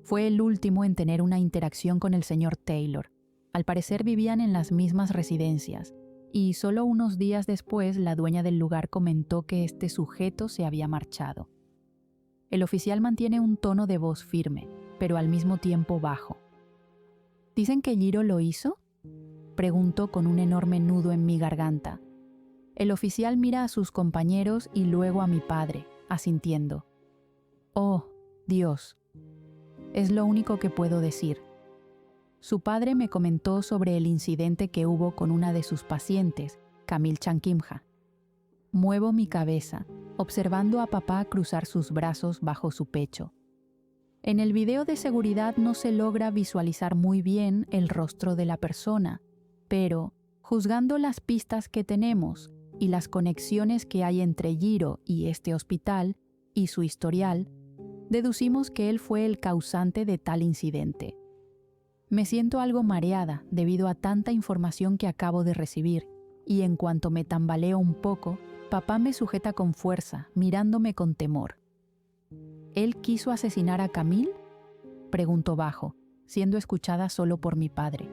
«fue el último en tener una interacción con el señor Taylor. Al parecer vivían en las mismas residencias, y solo unos días después la dueña del lugar comentó que este sujeto se había marchado». El oficial mantiene un tono de voz firme, pero al mismo tiempo bajo. «¿Dicen que Jiro lo hizo?», pregunto con un enorme nudo en mi garganta. El oficial mira a sus compañeros y luego a mi padre, asintiendo. «Oh, Dios», es lo único que puedo decir. Su padre me comentó sobre el incidente que hubo con una de sus pacientes, Camille Chankimja. Muevo mi cabeza, observando a papá cruzar sus brazos bajo su pecho. En el video de seguridad no se logra visualizar muy bien el rostro de la persona, pero, juzgando las pistas que tenemos y las conexiones que hay entre Jiro y este hospital y su historial, deducimos que él fue el causante de tal incidente. Me siento algo mareada debido a tanta información que acabo de recibir, y en cuanto me tambaleo un poco, papá me sujeta con fuerza, mirándome con temor. «¿Él quiso asesinar a Camille?», pregunto bajo, siendo escuchada solo por mi padre.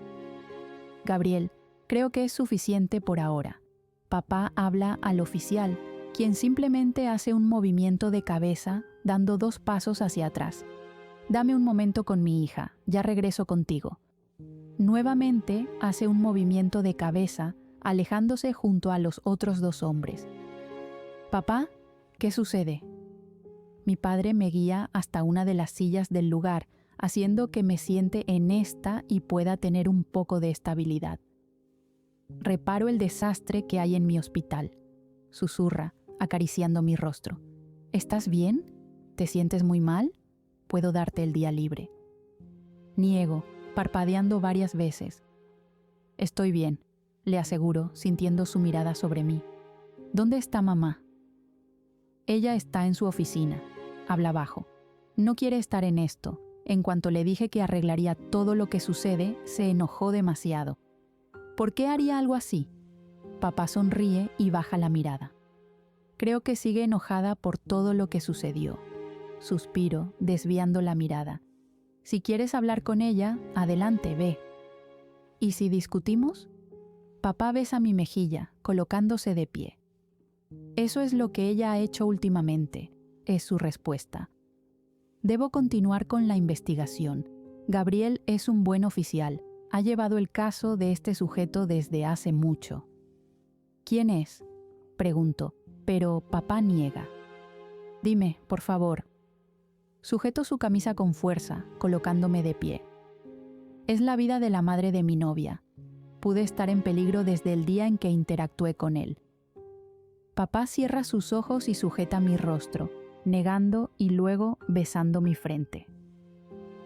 «Gabriel, creo que es suficiente por ahora». Papá habla al oficial, quien simplemente hace un movimiento de cabeza, dando 2 pasos hacia atrás. «Dame un momento con mi hija, ya regreso contigo». Nuevamente hace un movimiento de cabeza, alejándose junto a los otros 2 hombres. «Papá, ¿qué sucede?». Mi padre me guía hasta una de las sillas del lugar, haciendo que me siente en esta y pueda tener un poco de estabilidad. «Reparo el desastre que hay en mi hospital», susurra, acariciando mi rostro. «¿Estás bien? ¿Te sientes muy mal? Puedo darte el día libre». Niego, parpadeando varias veces. «Estoy bien», le aseguro, sintiendo su mirada sobre mí. «¿Dónde está mamá?». «Ella está en su oficina», habla bajo. «No quiere estar en esto. En cuanto le dije que arreglaría todo lo que sucede, se enojó demasiado». «¿Por qué haría algo así?». Papá sonríe y baja la mirada. «Creo que sigue enojada por todo lo que sucedió». Suspiro, desviando la mirada. «Si quieres hablar con ella, adelante, ve». ¿Y si discutimos? Papá besa mi mejilla, colocándose de pie. Eso es lo que ella ha hecho últimamente, es su respuesta. Debo continuar con la investigación. Gabriel es un buen oficial. Ha llevado el caso de este sujeto desde hace mucho. ¿Quién es? Pregunto, pero papá niega. Dime, por favor. Sujeto su camisa con fuerza, colocándome de pie. Es la vida de la madre de mi novia. Pude estar en peligro desde el día en que interactué con él. Papá cierra sus ojos y sujeta mi rostro, negando y luego besando mi frente.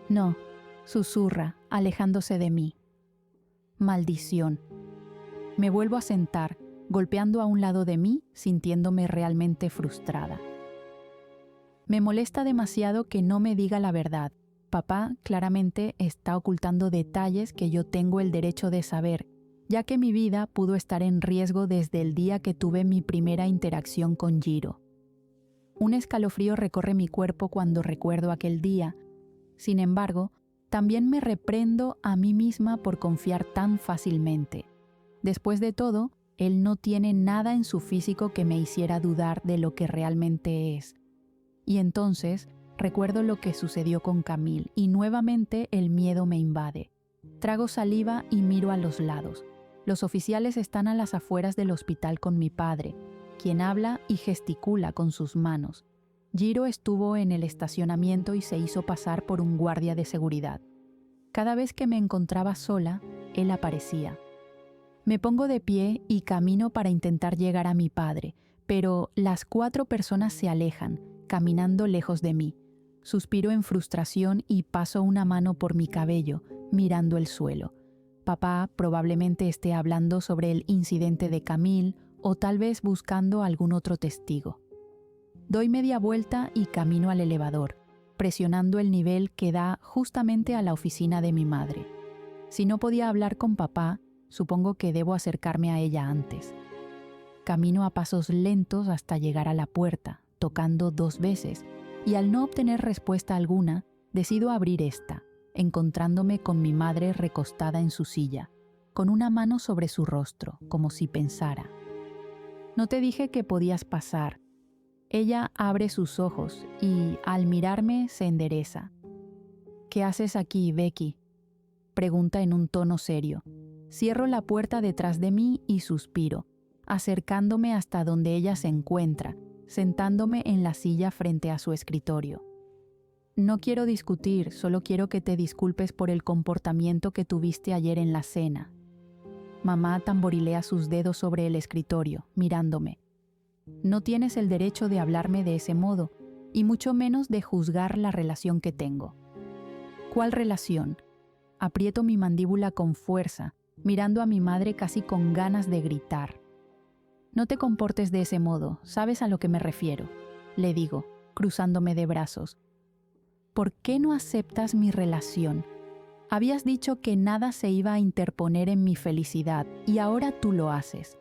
No, susurra, alejándose de mí. Maldición. Me vuelvo a sentar, golpeando a un lado de mí, sintiéndome realmente frustrada. Me molesta demasiado que no me diga la verdad. Papá claramente está ocultando detalles que yo tengo el derecho de saber, ya que mi vida pudo estar en riesgo desde el día que tuve mi primera interacción con Jiro. Un escalofrío recorre mi cuerpo cuando recuerdo aquel día. Sin embargo, también me reprendo a mí misma por confiar tan fácilmente. Después de todo, él no tiene nada en su físico que me hiciera dudar de lo que realmente es. Y entonces recuerdo lo que sucedió con Camille y nuevamente el miedo me invade. Trago saliva y miro a los lados. Los oficiales están a las afueras del hospital con mi padre, quien habla y gesticula con sus manos. Jiro estuvo en el estacionamiento y se hizo pasar por un guardia de seguridad. Cada vez que me encontraba sola, él aparecía. Me pongo de pie y camino para intentar llegar a mi padre, pero las 4 personas se alejan, caminando lejos de mí. Suspiro en frustración y paso una mano por mi cabello, mirando el suelo. Papá probablemente esté hablando sobre el incidente de Camille o tal vez buscando algún otro testigo. Doy media vuelta y camino al elevador, presionando el nivel que da justamente a la oficina de mi madre. Si no podía hablar con papá, supongo que debo acercarme a ella antes. Camino a pasos lentos hasta llegar a la puerta, tocando 2 veces, y al no obtener respuesta alguna, decido abrir esta, encontrándome con mi madre recostada en su silla, con una mano sobre su rostro, como si pensara. No te dije que podías pasar. Ella abre sus ojos y, al mirarme, se endereza. ¿Qué haces aquí, Becky?, pregunta en un tono serio. Cierro la puerta detrás de mí y suspiro, acercándome hasta donde ella se encuentra, sentándome en la silla frente a su escritorio. No quiero discutir, solo quiero que te disculpes por el comportamiento que tuviste ayer en la cena. Mamá tamborilea sus dedos sobre el escritorio, mirándome. No tienes el derecho de hablarme de ese modo, y mucho menos de juzgar la relación que tengo. ¿Cuál relación? Aprieto mi mandíbula con fuerza, mirando a mi madre casi con ganas de gritar. No te comportes de ese modo, sabes a lo que me refiero, le digo, cruzándome de brazos. ¿Por qué no aceptas mi relación? Habías dicho que nada se iba a interponer en mi felicidad y ahora tú lo haces.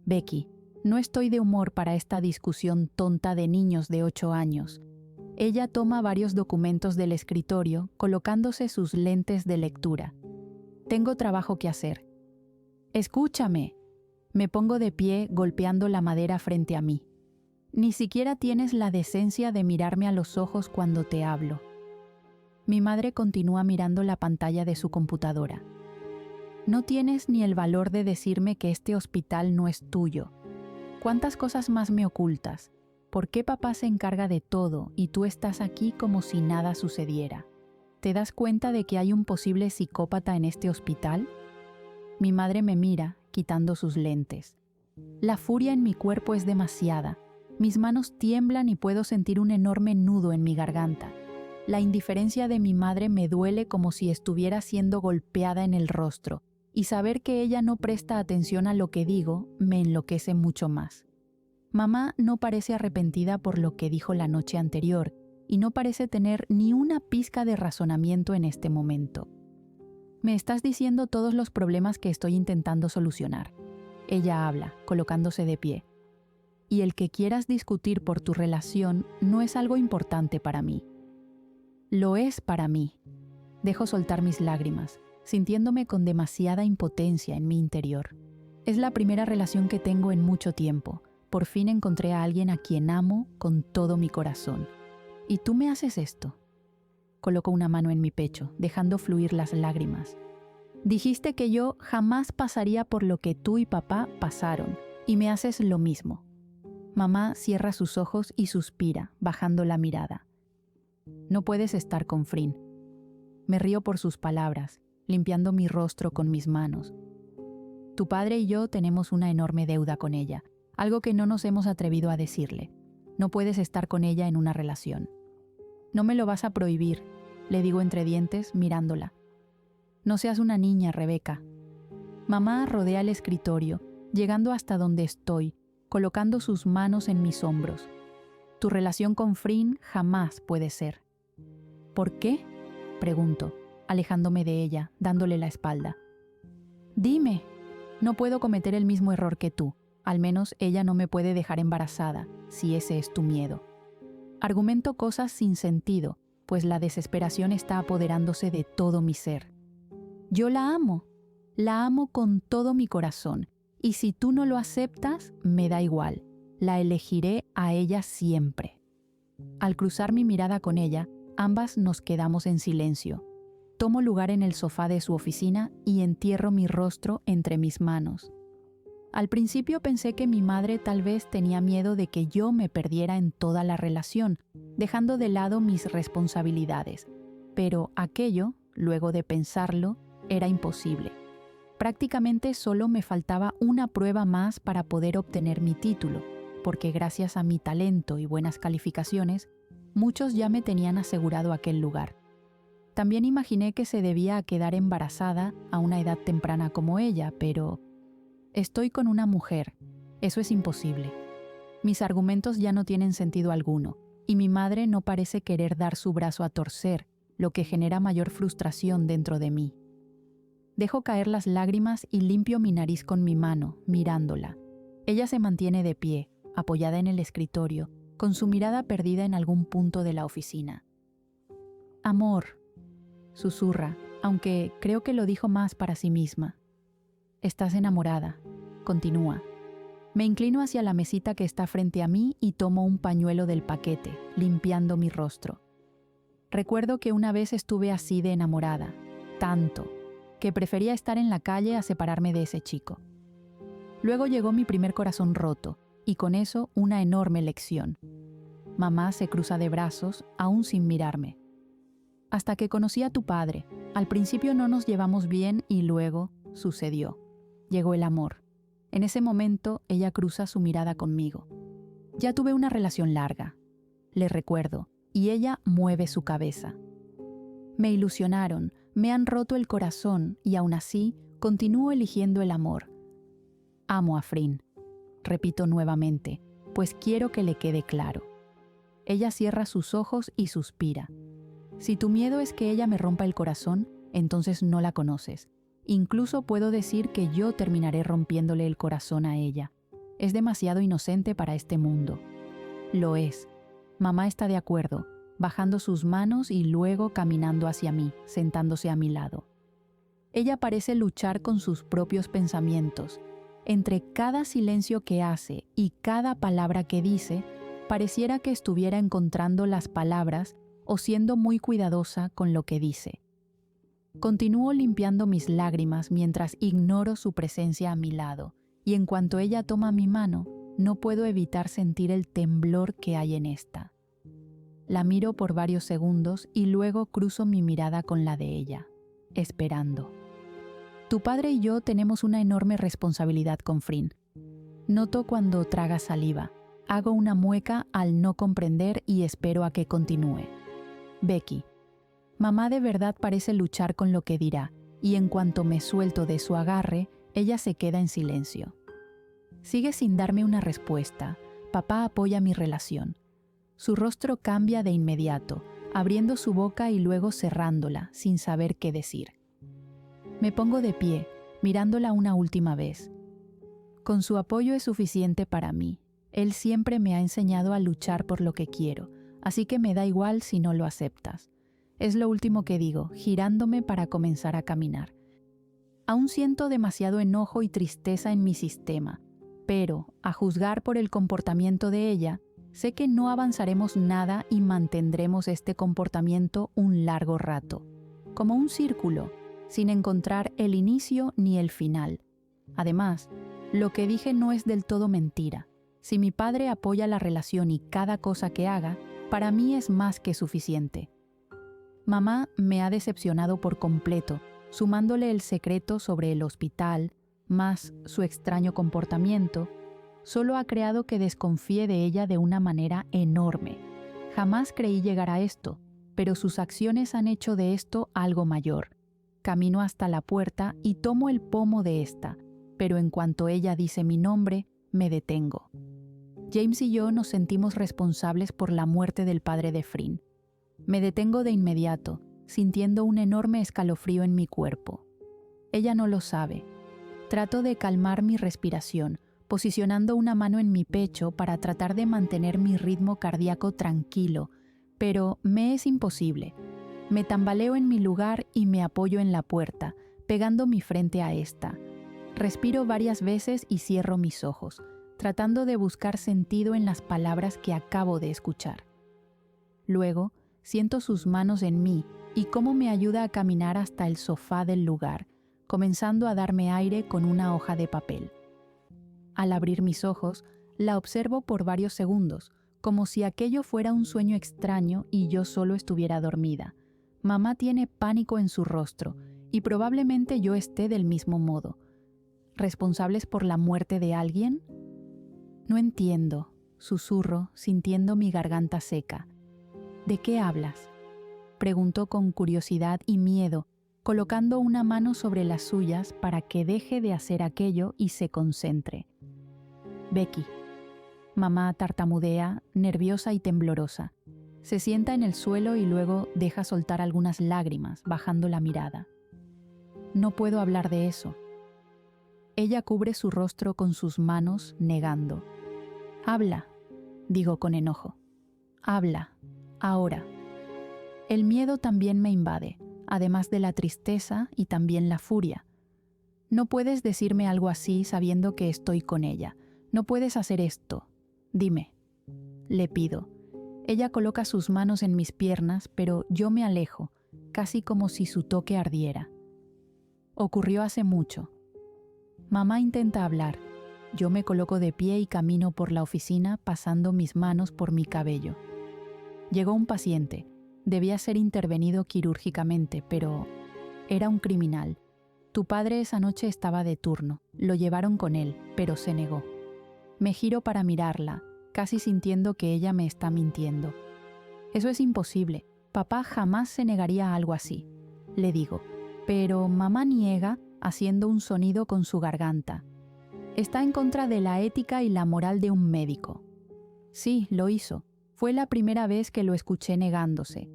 Becky, no estoy de humor para esta discusión tonta de niños de 8 años. Ella toma varios documentos del escritorio, colocándose sus lentes de lectura. Tengo trabajo que hacer. Escúchame. Me pongo de pie golpeando la madera frente a mí. Ni siquiera tienes la decencia de mirarme a los ojos cuando te hablo. Mi madre continúa mirando la pantalla de su computadora. No tienes ni el valor de decirme que este hospital no es tuyo. ¿Cuántas cosas más me ocultas? ¿Por qué papá se encarga de todo y tú estás aquí como si nada sucediera? ¿Te das cuenta de que hay un posible psicópata en este hospital? Mi madre me mira, quitando sus lentes. La furia en mi cuerpo es demasiada. Mis manos tiemblan y puedo sentir un enorme nudo en mi garganta. La indiferencia de mi madre me duele como si estuviera siendo golpeada en el rostro, y saber que ella no presta atención a lo que digo me enloquece mucho más. Mamá no parece arrepentida por lo que dijo la noche anterior, y no parece tener ni una pizca de razonamiento en este momento. Me estás diciendo todos los problemas que estoy intentando solucionar. Ella habla, colocándose de pie. Y el que quieras discutir por tu relación no es algo importante para mí. Lo es para mí. Dejo soltar mis lágrimas. sintiéndome con demasiada impotencia en mi interior. Es la primera relación que tengo en mucho tiempo. Por fin encontré a alguien a quien amo con todo mi corazón. ¿Y tú me haces esto? Coloco una mano en mi pecho, dejando fluir las lágrimas. Dijiste que yo jamás pasaría por lo que tú y papá pasaron, y me haces lo mismo. Mamá cierra sus ojos y suspira, bajando la mirada. No puedes estar con Frin. Me río por sus palabras, limpiando mi rostro con mis manos. Tu padre y yo tenemos una enorme deuda con ella, algo que no nos hemos atrevido a decirle. No puedes estar con ella en una relación. No me lo vas a prohibir, le digo entre dientes, mirándola. No seas una niña, Rebeca. Mamá rodea el escritorio, llegando hasta donde estoy, colocando sus manos en mis hombros. Tu relación con Frin jamás puede ser. ¿Por qué? Pregunto, alejándome de ella, dándole la espalda. Dime, no puedo cometer el mismo error que tú. Al menos ella no me puede dejar embarazada, si ese es tu miedo. Argumento cosas sin sentido, pues la desesperación está apoderándose de todo mi ser. Yo la amo con todo mi corazón, y si tú no lo aceptas, me da igual, la elegiré a ella siempre. Al cruzar mi mirada con ella, ambas nos quedamos en silencio. Tomo lugar en el sofá de su oficina y entierro mi rostro entre mis manos. Al principio pensé que mi madre tal vez tenía miedo de que yo me perdiera en toda la relación, dejando de lado mis responsabilidades. Pero aquello, luego de pensarlo, era imposible. Prácticamente solo me faltaba una prueba más para poder obtener mi título, porque gracias a mi talento y buenas calificaciones, muchos ya me tenían asegurado aquel lugar. También imaginé que se debía a quedar embarazada a una edad temprana como ella, pero estoy con una mujer. Eso es imposible. Mis argumentos ya no tienen sentido alguno, y mi madre no parece querer dar su brazo a torcer, lo que genera mayor frustración dentro de mí. Dejo caer las lágrimas y limpio mi nariz con mi mano, mirándola. Ella se mantiene de pie, apoyada en el escritorio, con su mirada perdida en algún punto de la oficina. Amor, susurra, aunque creo que lo dijo más para sí misma. Estás enamorada, continúa. Me inclino hacia la mesita que está frente a mí y tomo un pañuelo del paquete, limpiando mi rostro. Recuerdo que una vez estuve así de enamorada, tanto, que prefería estar en la calle a separarme de ese chico. Luego llegó mi primer corazón roto, y con eso una enorme lección. Mamá se cruza de brazos, aún sin mirarme. Hasta que conocí a tu padre, al principio no nos llevamos bien y luego sucedió. Llegó el amor. En ese momento ella cruza su mirada conmigo. Ya tuve una relación larga, le recuerdo, y ella mueve su cabeza. Me ilusionaron, me han roto el corazón y aún así continúo eligiendo el amor. Amo a Frin, repito nuevamente, pues quiero que le quede claro. Ella cierra sus ojos y suspira. Si tu miedo es que ella me rompa el corazón, entonces no la conoces. Incluso puedo decir que yo terminaré rompiéndole el corazón a ella. Es demasiado inocente para este mundo. Lo es. Mamá está de acuerdo, bajando sus manos y luego caminando hacia mí, sentándose a mi lado. Ella parece luchar con sus propios pensamientos. Entre cada silencio que hace y cada palabra que dice, pareciera que estuviera encontrando las palabras o siendo muy cuidadosa con lo que dice. Continúo limpiando mis lágrimas mientras ignoro su presencia a mi lado, y en cuanto ella toma mi mano, no puedo evitar sentir el temblor que hay en esta. La miro por varios segundos y luego cruzo mi mirada con la de ella, esperando. Tu padre y yo tenemos una enorme responsabilidad con Frin. Noto cuando traga saliva. Hago una mueca al no comprender y espero a que continúe. Becky. Mamá de verdad parece luchar con lo que dirá, y en cuanto me suelto de su agarre, ella se queda en silencio. Sigue sin darme una respuesta. Papá apoya mi relación. Su rostro cambia de inmediato, abriendo su boca y luego cerrándola, sin saber qué decir. Me pongo de pie, mirándola una última vez. Con su apoyo es suficiente para mí. Él siempre me ha enseñado a luchar por lo que quiero, así que me da igual si no lo aceptas. Es lo último que digo, girándome para comenzar a caminar. Aún siento demasiado enojo y tristeza en mi sistema, pero, a juzgar por el comportamiento de ella, sé que no avanzaremos nada y mantendremos este comportamiento un largo rato, como un círculo, sin encontrar el inicio ni el final. Además, lo que dije no es del todo mentira. Si mi padre apoya la relación y cada cosa que haga, para mí es más que suficiente. Mamá me ha decepcionado por completo, sumándole el secreto sobre el hospital, más su extraño comportamiento, solo ha creado que desconfíe de ella de una manera enorme. Jamás creí llegar a esto, pero sus acciones han hecho de esto algo mayor. Camino hasta la puerta y tomo el pomo de esta, pero en cuanto ella dice mi nombre, me detengo. James y yo nos sentimos responsables por la muerte del padre de Frin. Me detengo de inmediato, sintiendo un enorme escalofrío en mi cuerpo. Ella no lo sabe. Trato de calmar mi respiración, posicionando una mano en mi pecho para tratar de mantener mi ritmo cardíaco tranquilo, pero me es imposible. Me tambaleo en mi lugar y me apoyo en la puerta, pegando mi frente a esta. Respiro varias veces y cierro mis ojos, tratando de buscar sentido en las palabras que acabo de escuchar. Luego, siento sus manos en mí y cómo me ayuda a caminar hasta el sofá del lugar, comenzando a darme aire con una hoja de papel. Al abrir mis ojos, la observo por varios segundos, como si aquello fuera un sueño extraño y yo solo estuviera dormida. Mamá tiene pánico en su rostro y probablemente yo esté del mismo modo. ¿Responsables por la muerte de alguien? No entiendo, susurro, sintiendo mi garganta seca. ¿De qué hablas?, preguntó con curiosidad y miedo, colocando una mano sobre las suyas para que deje de hacer aquello y se concentre. Becky. Mamá tartamudea, nerviosa y temblorosa. Se sienta en el suelo y luego deja soltar algunas lágrimas, bajando la mirada. No puedo hablar de eso. Ella cubre su rostro con sus manos, negando. Habla, digo con enojo. Habla, ahora. El miedo también me invade, además de la tristeza y también la furia. No puedes decirme algo así sabiendo que estoy con ella. No puedes hacer esto. Dime. Le pido. Ella coloca sus manos en mis piernas, pero yo me alejo, casi como si su toque ardiera. Ocurrió hace mucho. Mamá intenta hablar. Yo me coloco de pie y camino por la oficina pasando mis manos por mi cabello. Llegó un paciente. Debía ser intervenido quirúrgicamente, pero era un criminal. Tu padre esa noche estaba de turno. Lo llevaron con él, pero se negó. Me giro para mirarla, casi sintiendo que ella me está mintiendo. Eso es imposible. Papá jamás se negaría a algo así, le digo. Pero mamá niega, haciendo un sonido con su garganta. Está en contra de la ética y la moral de un médico. Sí, lo hizo. Fue la primera vez que lo escuché negándose.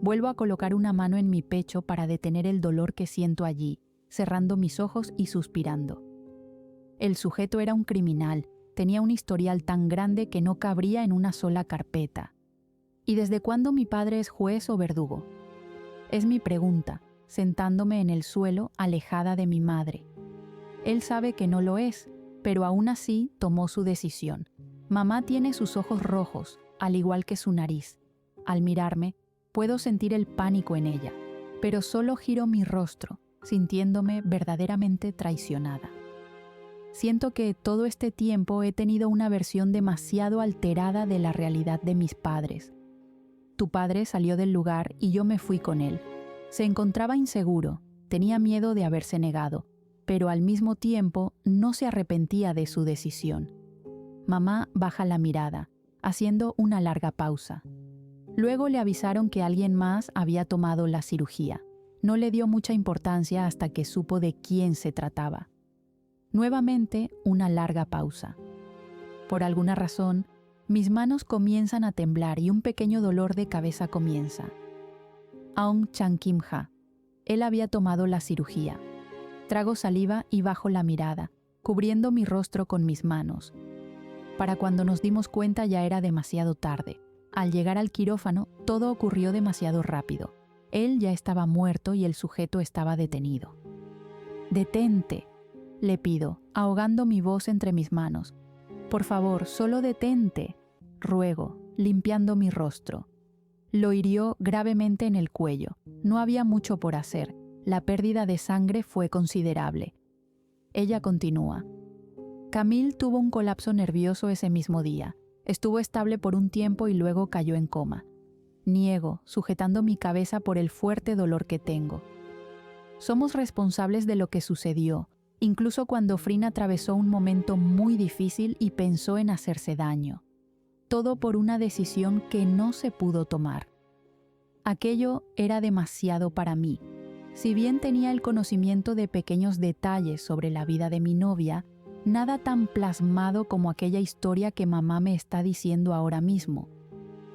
Vuelvo a colocar una mano en mi pecho para detener el dolor que siento allí, cerrando mis ojos y suspirando. El sujeto era un criminal, tenía un historial tan grande que no cabría en una sola carpeta. ¿Y desde cuándo mi padre es juez o verdugo? Es mi pregunta, sentándome en el suelo, alejada de mi madre. Él sabe que no lo es, pero aún así tomó su decisión. Mamá tiene sus ojos rojos, al igual que su nariz. Al mirarme, puedo sentir el pánico en ella, pero solo giro mi rostro, sintiéndome verdaderamente traicionada. Siento que todo este tiempo he tenido una versión demasiado alterada de la realidad de mis padres. Tu padre salió del lugar y yo me fui con él. Se encontraba inseguro, tenía miedo de haberse negado, pero al mismo tiempo no se arrepentía de su decisión. Mamá baja la mirada, haciendo una larga pausa. Luego le avisaron que alguien más había tomado la cirugía. No le dio mucha importancia hasta que supo de quién se trataba. Nuevamente, una larga pausa. Por alguna razón, mis manos comienzan a temblar y un pequeño dolor de cabeza comienza. Aung Chan Kim Ha. Él había tomado la cirugía. Trago saliva y bajo la mirada, cubriendo mi rostro con mis manos. Para cuando nos dimos cuenta ya era demasiado tarde. Al llegar al quirófano, todo ocurrió demasiado rápido. Él ya estaba muerto y el sujeto estaba detenido. «Detente», le pido, ahogando mi voz entre mis manos. «Por favor, solo detente», ruego, limpiando mi rostro. Lo hirió gravemente en el cuello. No había mucho por hacer. La pérdida de sangre fue considerable. Ella continúa. «Camille tuvo un colapso nervioso ese mismo día. Estuvo estable por un tiempo y luego cayó en coma. Niego, sujetando mi cabeza por el fuerte dolor que tengo. Somos responsables de lo que sucedió, incluso cuando Frin atravesó un momento muy difícil y pensó en hacerse daño. Todo por una decisión que no se pudo tomar. Aquello era demasiado para mí. Si bien tenía el conocimiento de pequeños detalles sobre la vida de mi novia, nada tan plasmado como aquella historia que mamá me está diciendo ahora mismo.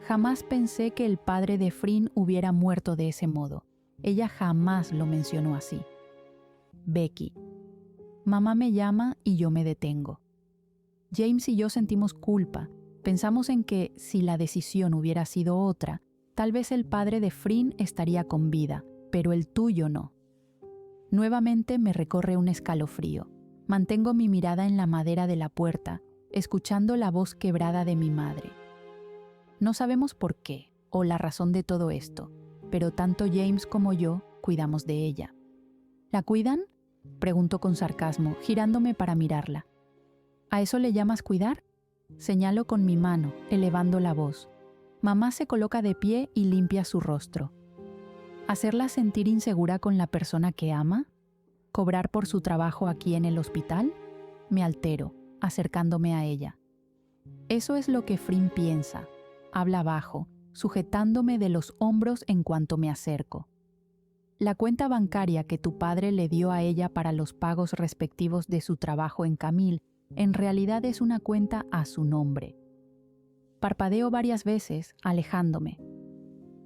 Jamás pensé que el padre de Frin hubiera muerto de ese modo. Ella jamás lo mencionó así. Becky. Mamá me llama y yo me detengo. James y yo sentimos culpa. Pensamos en que, si la decisión hubiera sido otra, tal vez el padre de Frin estaría con vida, pero el tuyo no. Nuevamente me recorre un escalofrío. Mantengo mi mirada en la madera de la puerta, escuchando la voz quebrada de mi madre. No sabemos por qué o la razón de todo esto, pero tanto James como yo cuidamos de ella. ¿La cuidan?, pregunto con sarcasmo, girándome para mirarla. ¿A eso le llamas cuidar?, señalo con mi mano, elevando la voz. Mamá se coloca de pie y limpia su rostro. ¿Hacerla sentir insegura con la persona que ama? ¿Cobrar por su trabajo aquí en el hospital? Me altero, acercándome a ella. Eso es lo que Frin piensa. Habla bajo, sujetándome de los hombros en cuanto me acerco. La cuenta bancaria que tu padre le dio a ella para los pagos respectivos de su trabajo en Camille en realidad es una cuenta a su nombre. Parpadeo varias veces, alejándome.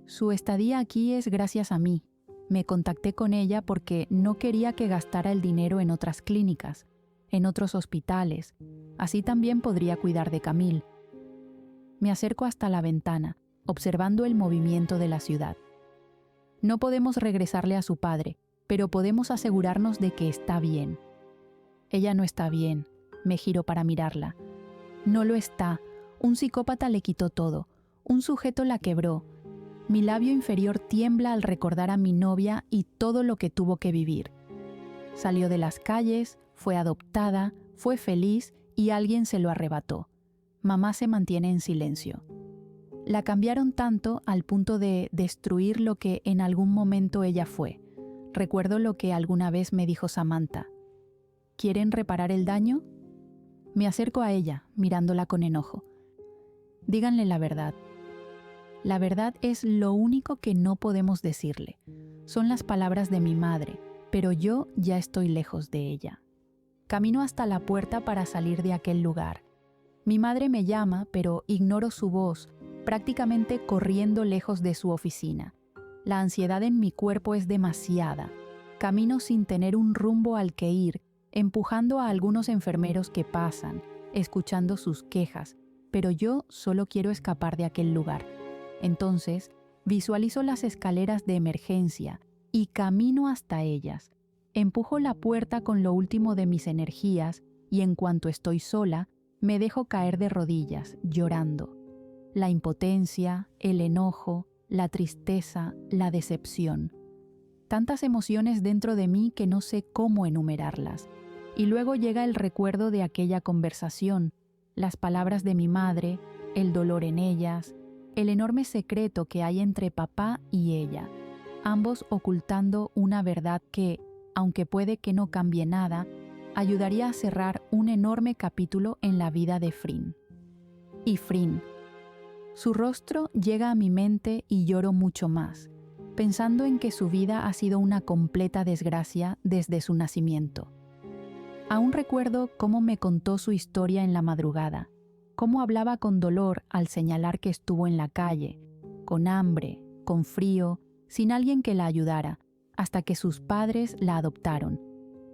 Su estadía aquí es gracias a mí. Me contacté con ella porque no quería que gastara el dinero en otras clínicas, en otros hospitales. Así también podría cuidar de Camille. Me acerco hasta la ventana, observando el movimiento de la ciudad. No podemos regresarle a su padre, pero podemos asegurarnos de que está bien. Ella no está bien. Me giro para mirarla. No lo está. Un psicópata le quitó todo. Un sujeto la quebró. Mi labio inferior tiembla al recordar a mi novia y todo lo que tuvo que vivir. Salió de las calles, fue adoptada, fue feliz y alguien se lo arrebató. Mamá se mantiene en silencio. La cambiaron tanto al punto de destruir lo que en algún momento ella fue. Recuerdo lo que alguna vez me dijo Samantha. ¿Quieren reparar el daño? Me acerco a ella, mirándola con enojo. Díganle la verdad. La verdad es lo único que no podemos decirle. Son las palabras de mi madre, pero yo ya estoy lejos de ella. Camino hasta la puerta para salir de aquel lugar. Mi madre me llama, pero ignoro su voz, prácticamente corriendo lejos de su oficina. La ansiedad en mi cuerpo es demasiada. Camino sin tener un rumbo al que ir, empujando a algunos enfermeros que pasan, escuchando sus quejas, pero yo solo quiero escapar de aquel lugar. Entonces, visualizo las escaleras de emergencia y camino hasta ellas. Empujo la puerta con lo último de mis energías y en cuanto estoy sola, me dejo caer de rodillas, llorando. La impotencia, el enojo, la tristeza, la decepción. Tantas emociones dentro de mí que no sé cómo enumerarlas. Y luego llega el recuerdo de aquella conversación, las palabras de mi madre, el dolor en ellas, el enorme secreto que hay entre papá y ella, ambos ocultando una verdad que, aunque puede que no cambie nada, ayudaría a cerrar un enorme capítulo en la vida de Frin. Y Frin. Su rostro llega a mi mente y lloro mucho más, pensando en que su vida ha sido una completa desgracia desde su nacimiento. Aún recuerdo cómo me contó su historia en la madrugada, cómo hablaba con dolor al señalar que estuvo en la calle, con hambre, con frío, sin alguien que la ayudara, hasta que sus padres la adoptaron,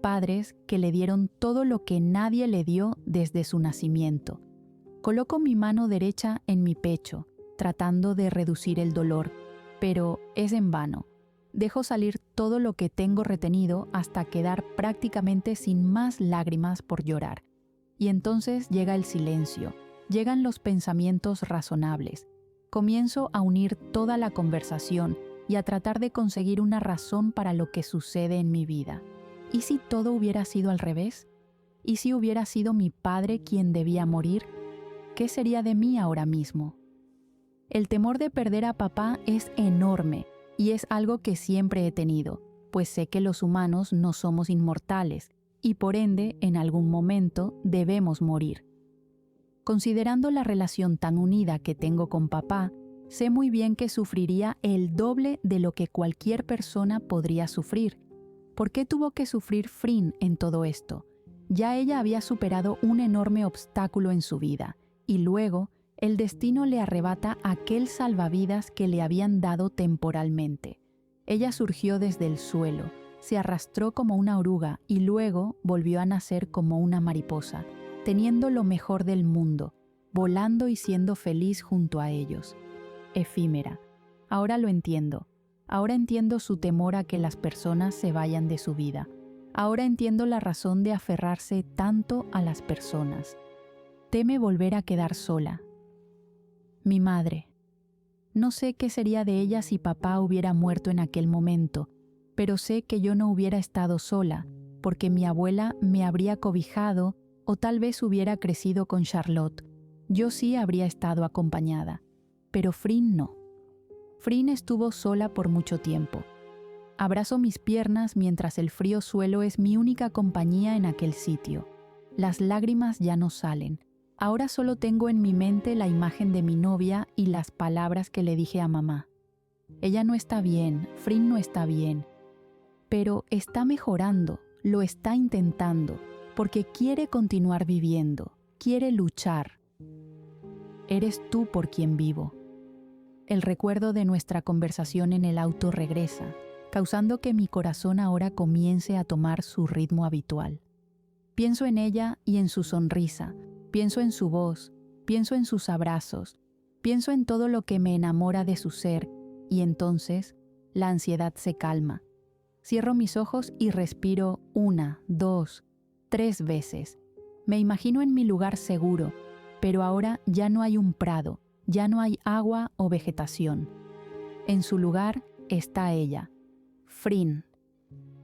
padres que le dieron todo lo que nadie le dio desde su nacimiento. Coloco mi mano derecha en mi pecho, tratando de reducir el dolor, pero es en vano. Dejo salir todo lo que tengo retenido hasta quedar prácticamente sin más lágrimas por llorar. Y entonces llega el silencio, llegan los pensamientos razonables. Comienzo a unir toda la conversación y a tratar de conseguir una razón para lo que sucede en mi vida. ¿Y si todo hubiera sido al revés? ¿Y si hubiera sido mi padre quien debía morir? ¿Qué sería de mí ahora mismo? El temor de perder a papá es enorme y es algo que siempre he tenido, pues sé que los humanos no somos inmortales y por ende en algún momento debemos morir. Considerando la relación tan unida que tengo con papá, sé muy bien que sufriría el doble de lo que cualquier persona podría sufrir. ¿Por qué tuvo que sufrir Frin en todo esto? Ya ella había superado un enorme obstáculo en su vida, y luego el destino le arrebata aquel salvavidas que le habían dado temporalmente. Ella surgió desde el suelo, se arrastró como una oruga y luego volvió a nacer como una mariposa, teniendo lo mejor del mundo, volando y siendo feliz junto a ellos. Efímera. Ahora lo entiendo. Ahora entiendo su temor a que las personas se vayan de su vida. Ahora entiendo la razón de aferrarse tanto a las personas. Teme volver a quedar sola. Mi madre. No sé qué sería de ella si papá hubiera muerto en aquel momento, pero sé que yo no hubiera estado sola, porque mi abuela me habría cobijado o tal vez hubiera crecido con Charlotte. Yo sí habría estado acompañada, pero Frin no. Frin estuvo sola por mucho tiempo. Abrazo mis piernas mientras el frío suelo es mi única compañía en aquel sitio. Las lágrimas ya no salen. Ahora solo tengo en mi mente la imagen de mi novia y las palabras que le dije a mamá. Ella no está bien, Frin no está bien, pero está mejorando, lo está intentando, porque quiere continuar viviendo, quiere luchar. Eres tú por quien vivo. El recuerdo de nuestra conversación en el auto regresa, causando que mi corazón ahora comience a tomar su ritmo habitual. Pienso en ella y en su sonrisa, pienso en su voz, pienso en sus abrazos, pienso en todo lo que me enamora de su ser, y entonces la ansiedad se calma. Cierro mis ojos y respiro 1, 2, 3 veces. Me imagino en mi lugar seguro, pero ahora ya no hay un prado, ya no hay agua o vegetación. En su lugar está ella, Frin.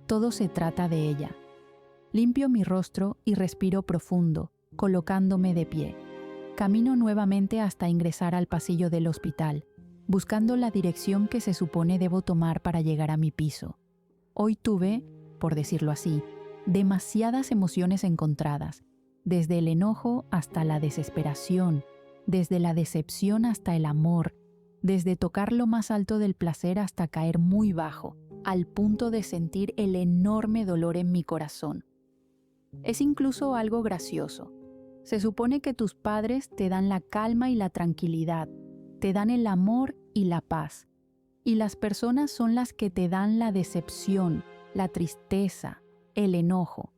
Todo se trata de ella. Limpio mi rostro y respiro profundo, colocándome de pie. Camino nuevamente hasta ingresar al pasillo del hospital, buscando la dirección que se supone debo tomar para llegar a mi piso. Hoy tuve, por decirlo así, demasiadas emociones encontradas, desde el enojo hasta la desesperación, desde la decepción hasta el amor, desde tocar lo más alto del placer hasta caer muy bajo, al punto de sentir el enorme dolor en mi corazón. Es incluso algo gracioso. Se supone que tus padres te dan la calma y la tranquilidad, te dan el amor y la paz, y las personas son las que te dan la decepción, la tristeza, el enojo.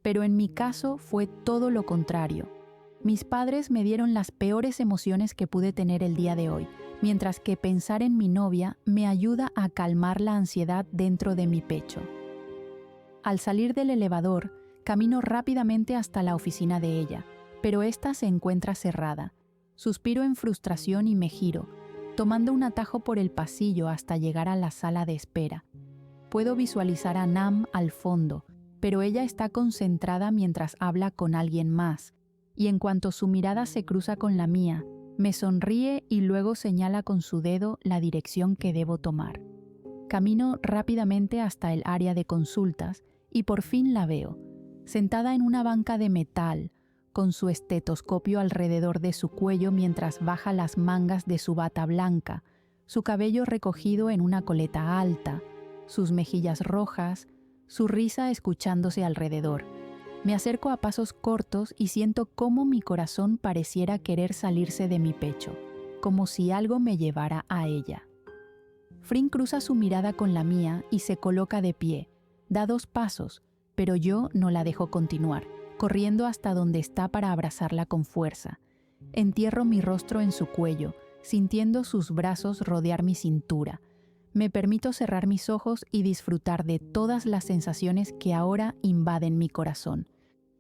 Pero en mi caso fue todo lo contrario. Mis padres me dieron las peores emociones que pude tener el día de hoy, mientras que pensar en mi novia me ayuda a calmar la ansiedad dentro de mi pecho. Al salir del elevador, camino rápidamente hasta la oficina de ella, pero esta se encuentra cerrada. Suspiro en frustración y me giro, tomando un atajo por el pasillo hasta llegar a la sala de espera. Puedo visualizar a Nam al fondo, pero ella está concentrada mientras habla con alguien más, y en cuanto su mirada se cruza con la mía, me sonríe y luego señala con su dedo la dirección que debo tomar. Camino rápidamente hasta el área de consultas y por fin la veo, sentada en una banca de metal, con su estetoscopio alrededor de su cuello mientras baja las mangas de su bata blanca, su cabello recogido en una coleta alta, sus mejillas rojas, su risa escuchándose alrededor. Me acerco a pasos cortos y siento cómo mi corazón pareciera querer salirse de mi pecho, como si algo me llevara a ella. Frin cruza su mirada con la mía y se coloca de pie. Da 2 pasos, pero yo no la dejo continuar, corriendo hasta donde está para abrazarla con fuerza. Entierro mi rostro en su cuello, sintiendo sus brazos rodear mi cintura. Me permito cerrar mis ojos y disfrutar de todas las sensaciones que ahora invaden mi corazón.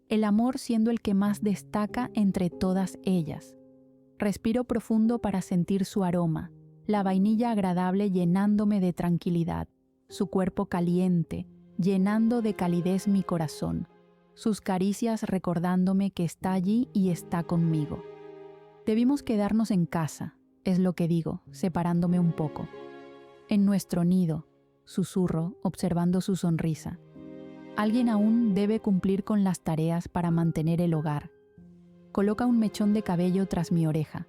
El amor siendo el que más destaca entre todas ellas. Respiro profundo para sentir su aroma, la vainilla agradable llenándome de tranquilidad, su cuerpo caliente, llenando de calidez mi corazón, sus caricias recordándome que está allí y está conmigo. Debimos quedarnos en casa, es lo que digo, separándome un poco. En nuestro nido, susurro, observando su sonrisa. Alguien aún debe cumplir con las tareas para mantener el hogar. Coloca un mechón de cabello tras mi oreja.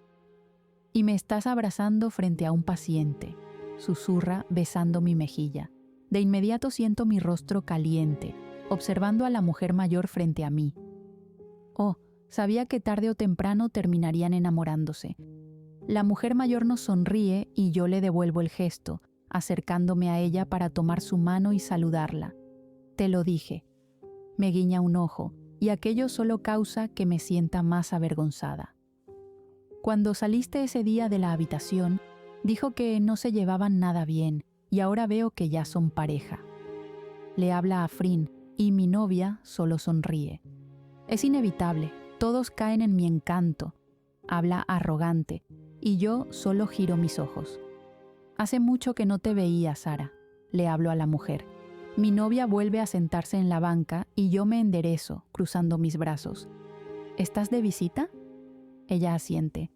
Y me estás abrazando frente a un paciente, susurra besando mi mejilla. De inmediato siento mi rostro caliente, observando a la mujer mayor frente a mí. Oh, sabía que tarde o temprano terminarían enamorándose. La mujer mayor nos sonríe y yo le devuelvo el gesto, acercándome a ella para tomar su mano y saludarla. Te lo dije. Me guiña un ojo, y aquello solo causa que me sienta más avergonzada. Cuando saliste ese día de la habitación, dijo que no se llevaban nada bien, y ahora veo que ya son pareja. Le habla a Frin, y mi novia solo sonríe. Es inevitable, todos caen en mi encanto. Habla arrogante, y yo solo giro mis ojos. Hace mucho que no te veía, Sara. Le hablo a la mujer. Mi novia vuelve a sentarse en la banca y yo me enderezo, cruzando mis brazos. ¿Estás de visita? Ella asiente.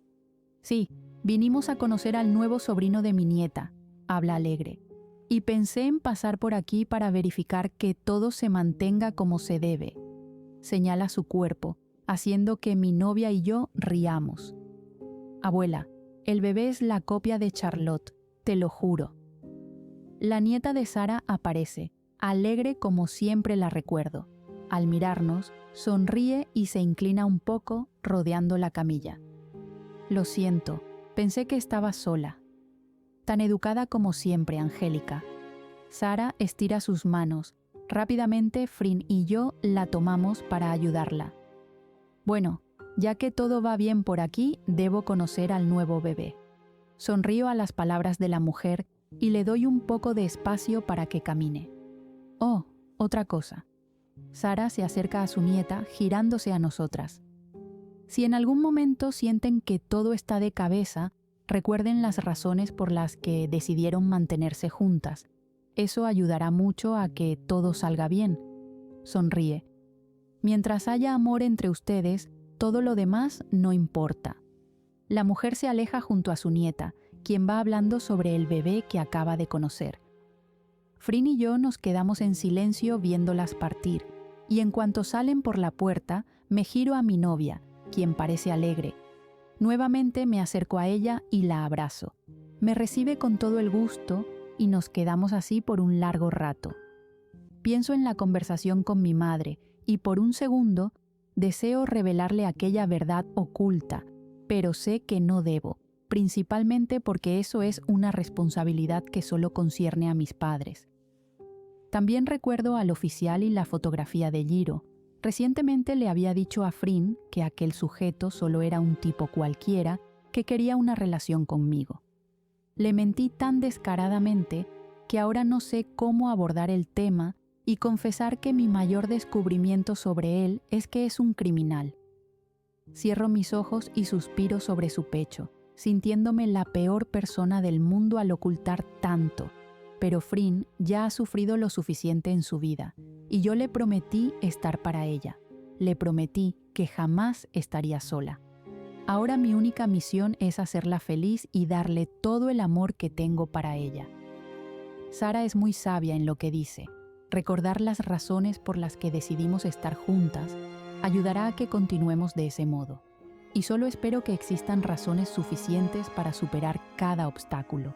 Sí, vinimos a conocer al nuevo sobrino de mi nieta, habla alegre. Y pensé en pasar por aquí para verificar que todo se mantenga como se debe. Señala su cuerpo, haciendo que mi novia y yo riamos. Abuela, el bebé es la copia de Charlotte, te lo juro. La nieta de Sara aparece, alegre como siempre la recuerdo. Al mirarnos, sonríe y se inclina un poco, rodeando la camilla. Lo siento, pensé que estaba sola. Tan educada como siempre, Angélica. Sara estira sus manos. Rápidamente, Frin y yo la tomamos para ayudarla. Bueno, ya que todo va bien por aquí, debo conocer al nuevo bebé. Sonrío a las palabras de la mujer y le doy un poco de espacio para que camine. Oh, otra cosa. Sara se acerca a su nieta, girándose a nosotras. Si en algún momento sienten que todo está de cabeza, recuerden las razones por las que decidieron mantenerse juntas. Eso ayudará mucho a que todo salga bien. Sonríe. Mientras haya amor entre ustedes, todo lo demás no importa. La mujer se aleja junto a su nieta, quien va hablando sobre el bebé que acaba de conocer. Frin y yo nos quedamos en silencio viéndolas partir, y en cuanto salen por la puerta, me giro a mi novia, quien parece alegre. Nuevamente me acerco a ella y la abrazo. Me recibe con todo el gusto y nos quedamos así por un largo rato. Pienso en la conversación con mi madre y por un segundo deseo revelarle aquella verdad oculta, pero sé que no debo, principalmente porque eso es una responsabilidad que solo concierne a mis padres. También recuerdo al oficial y la fotografía de Giro. Recientemente le había dicho a Frin que aquel sujeto solo era un tipo cualquiera que quería una relación conmigo. Le mentí tan descaradamente que ahora no sé cómo abordar el tema y confesar que mi mayor descubrimiento sobre él es que es un criminal. Cierro mis ojos y suspiro sobre su pecho, sintiéndome la peor persona del mundo al ocultar tanto. Pero Frin ya ha sufrido lo suficiente en su vida, y yo le prometí estar para ella. Le prometí que jamás estaría sola. Ahora mi única misión es hacerla feliz y darle todo el amor que tengo para ella. Sara es muy sabia en lo que dice. Recordar las razones por las que decidimos estar juntas ayudará a que continuemos de ese modo. Y solo espero que existan razones suficientes para superar cada obstáculo.